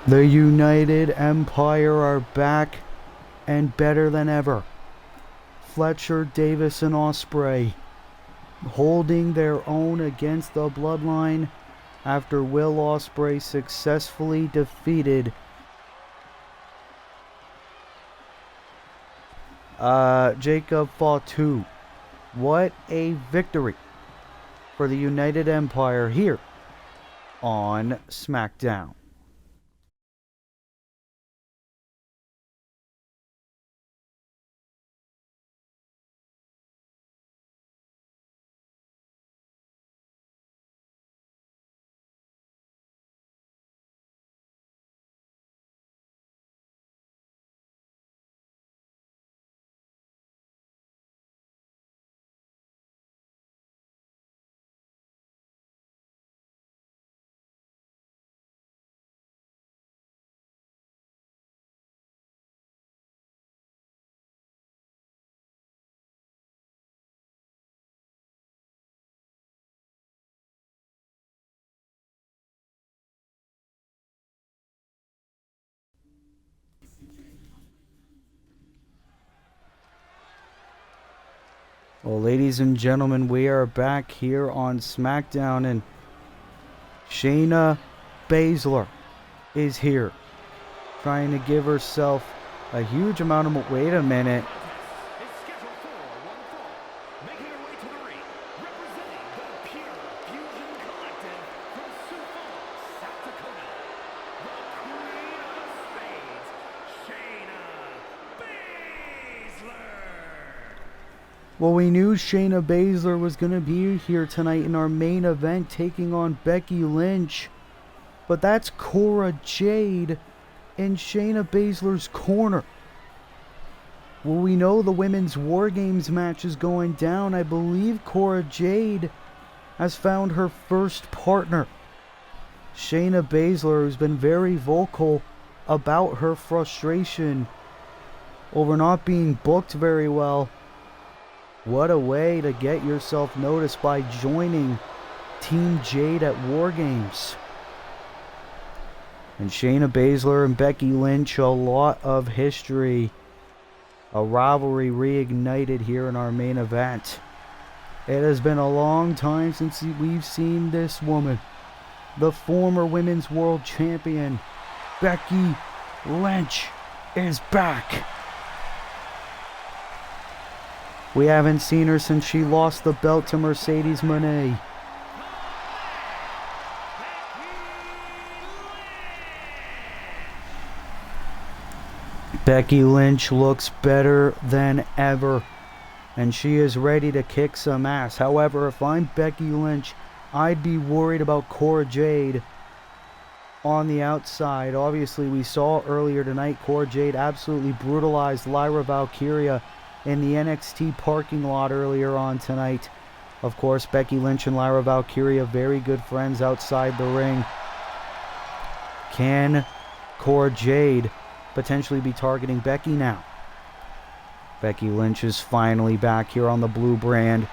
The United Empire are back and better than ever. Fletcher, Davis, and Ospreay holding their own against the Bloodline after Will Ospreay successfully defeated Jacob Fatu. What a victory for the United Empire here on SmackDown. Well, ladies and gentlemen, we are back here on SmackDown, and Shayna Baszler is here, trying to give herself a huge amount of... Wait a minute.
Is scheduled for one fall. Making her way to the ring, representing the Pure Fusion Collective from Sioux Falls, South Dakota, the Queen of Spades, Shayna Baszler.
Well, we knew Shayna Baszler was going to be here tonight in our main event, taking on Becky Lynch. But that's Cora Jade in Shayna Baszler's corner. Well, we know the Women's War Games match is going down. I believe Cora Jade has found her first partner. Shayna Baszler has been very vocal about her frustration over not being booked very well. What a way to get yourself noticed by joining Team Jade at War Games. And Shayna Baszler and Becky Lynch, a lot of history. A rivalry reignited here in our main event. It has been a long time since we've seen this woman. The former Women's World Champion, Becky Lynch, is back. We haven't seen her since she lost the belt to Mercedes Moné. Becky Lynch looks better than ever, and she is ready to kick some ass. However, if I'm Becky Lynch, I'd be worried about Cora Jade on the outside. Obviously, we saw earlier tonight Cora Jade absolutely brutalized Lyra Valkyria in the NXT parking lot earlier on tonight. Of course, Becky Lynch and Lyra Valkyria, very good friends outside the ring. Can Cora Jade potentially be targeting Becky now? Becky Lynch is finally back here on the blue brand.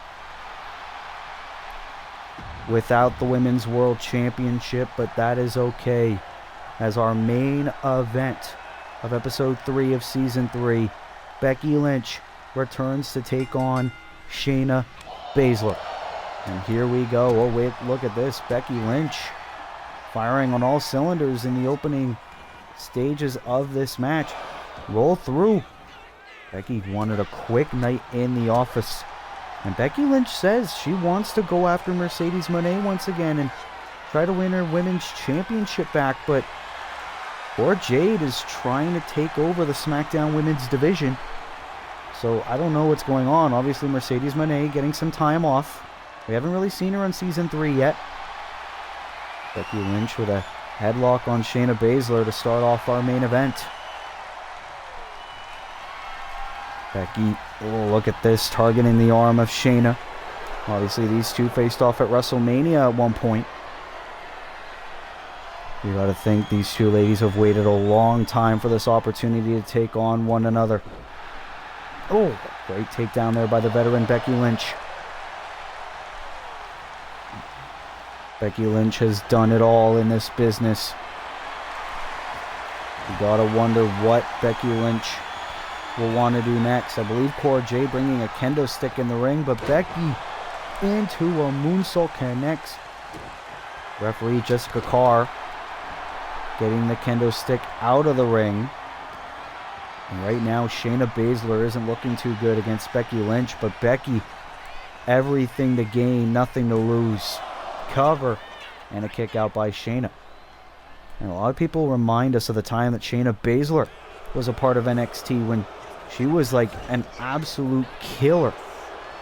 Without the Women's World Championship, but that is okay. As our main event of episode 3 of season 3, Becky Lynch returns to take on Shayna Baszler. And here we go. Oh wait, look at this. Becky Lynch firing on all cylinders in the opening stages of this match. Roll through. Becky wanted a quick night in the office. And Becky Lynch says she wants to go after Mercedes Moné once again and try to win her women's championship back. But Cora Jade is trying to take over the SmackDown women's division. So I don't know what's going on. Obviously Mercedes Moné getting some time off. We haven't really seen her on season 3 yet. Becky Lynch with a headlock on Shayna Baszler to start off our main event. Becky, oh look at this, targeting the arm of Shayna. Obviously these two faced off at WrestleMania at one point. You gotta think these two ladies have waited a long time for this opportunity to take on one another. Oh, great takedown there by the veteran Becky Lynch. Becky Lynch has done it all in this business. You gotta wonder what Becky Lynch will want to do next. I believe Cora Jade bringing a kendo stick in the ring, but Becky into a moonsault connects. Referee Jessica Carr getting the kendo stick out of the ring. And right now Shayna Baszler isn't looking too good against Becky Lynch, but Becky, everything to gain, nothing to lose. Cover and a kick out by Shayna. And a lot of people remind us of the time that Shayna Baszler was a part of NXT when she was like an absolute killer,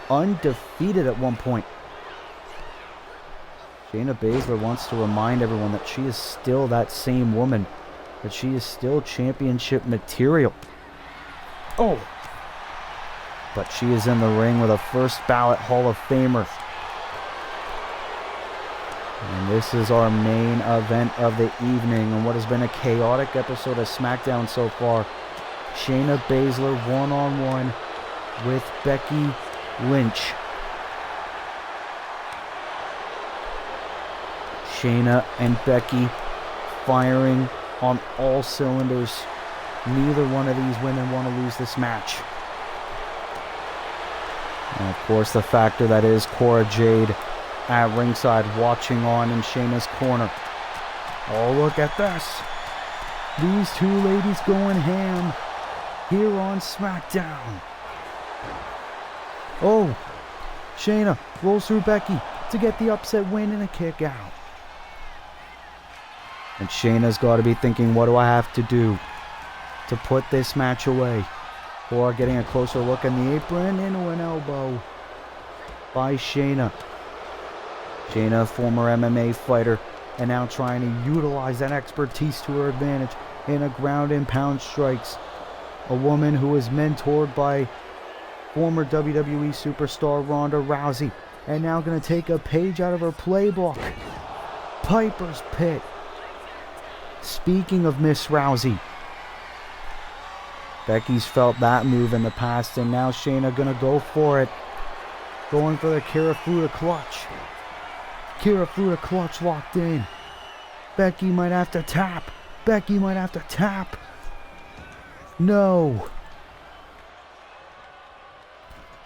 undefeated at one point. Shayna Baszler wants to remind everyone that she is still that same woman, that she is still championship material. Oh! But she is in the ring with a first ballot Hall of Famer. And this is our main event of the evening and what has been a chaotic episode of SmackDown so far. Shayna Baszler one-on-one with Becky Lynch. Shayna and Becky firing on all cylinders. Neither one of these women want to lose this match. And of course the factor that is Cora Jade at ringside watching on in Shayna's corner. Oh, look at this. These two ladies going ham here on SmackDown. Oh, Shayna rolls through Becky to get the upset win and a kick out. And Shayna's got to be thinking, what do I have to do to put this match away? Or getting a closer look in the apron, into an elbow by Shayna. Shayna, former MMA fighter, and now trying to utilize that expertise to her advantage in a ground and pound strikes. A woman who was mentored by former WWE superstar Ronda Rousey, and now going to take a page out of her playbook. Piper's Pit. Speaking of Miss Rousey, Becky's felt that move in the past, and now Shayna going to go for it. Going for the Kirifuda clutch. Kirifuda clutch locked in. Becky might have to tap. Becky might have to tap. No.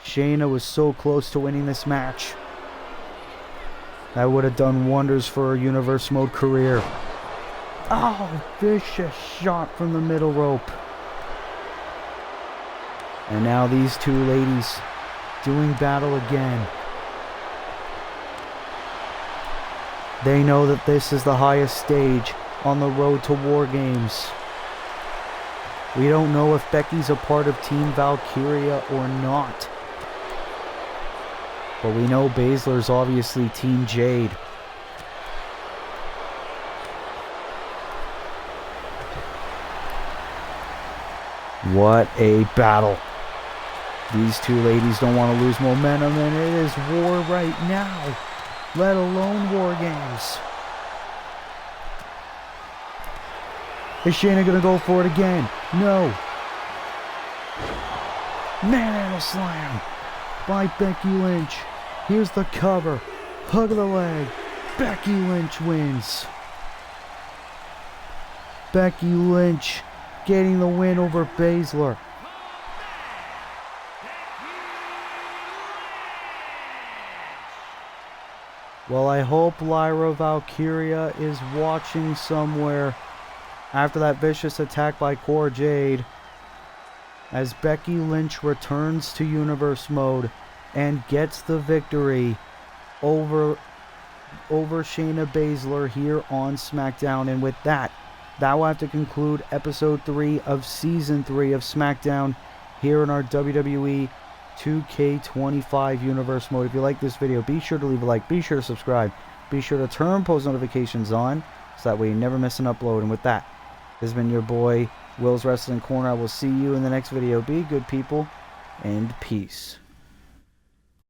Shayna was so close to winning this match. That would have done wonders for her Universe Mode career. Oh, vicious shot from the middle rope. And now these two ladies doing battle again. They know that this is the highest stage on the road to War Games. We don't know if Becky's a part of Team Valkyria or not. But we know Baszler's obviously Team Jade. What a battle. These two ladies don't want to lose momentum, and it is war right now, let alone War Games. Is Shayna going to go for it again? No. Manhandle slam by Becky Lynch. Here's the cover. Hug of the leg. Becky Lynch wins. Becky Lynch getting the win over Baszler. Well, I hope Lyra Valkyria is watching somewhere after that vicious attack by Cora Jade, as Becky Lynch returns to Universe Mode and gets the victory over Shayna Baszler here on SmackDown. And with that, that will have to conclude episode 3 of season 3 of SmackDown here in our WWE 2K25 Universe Mode. If you like this video, be sure to leave a like, be sure to subscribe, be sure to turn post notifications on so that way you never miss an upload. And with that, this has been your boy Will's Wrestling Corner. I will see you in the next video. Be good, people, and peace.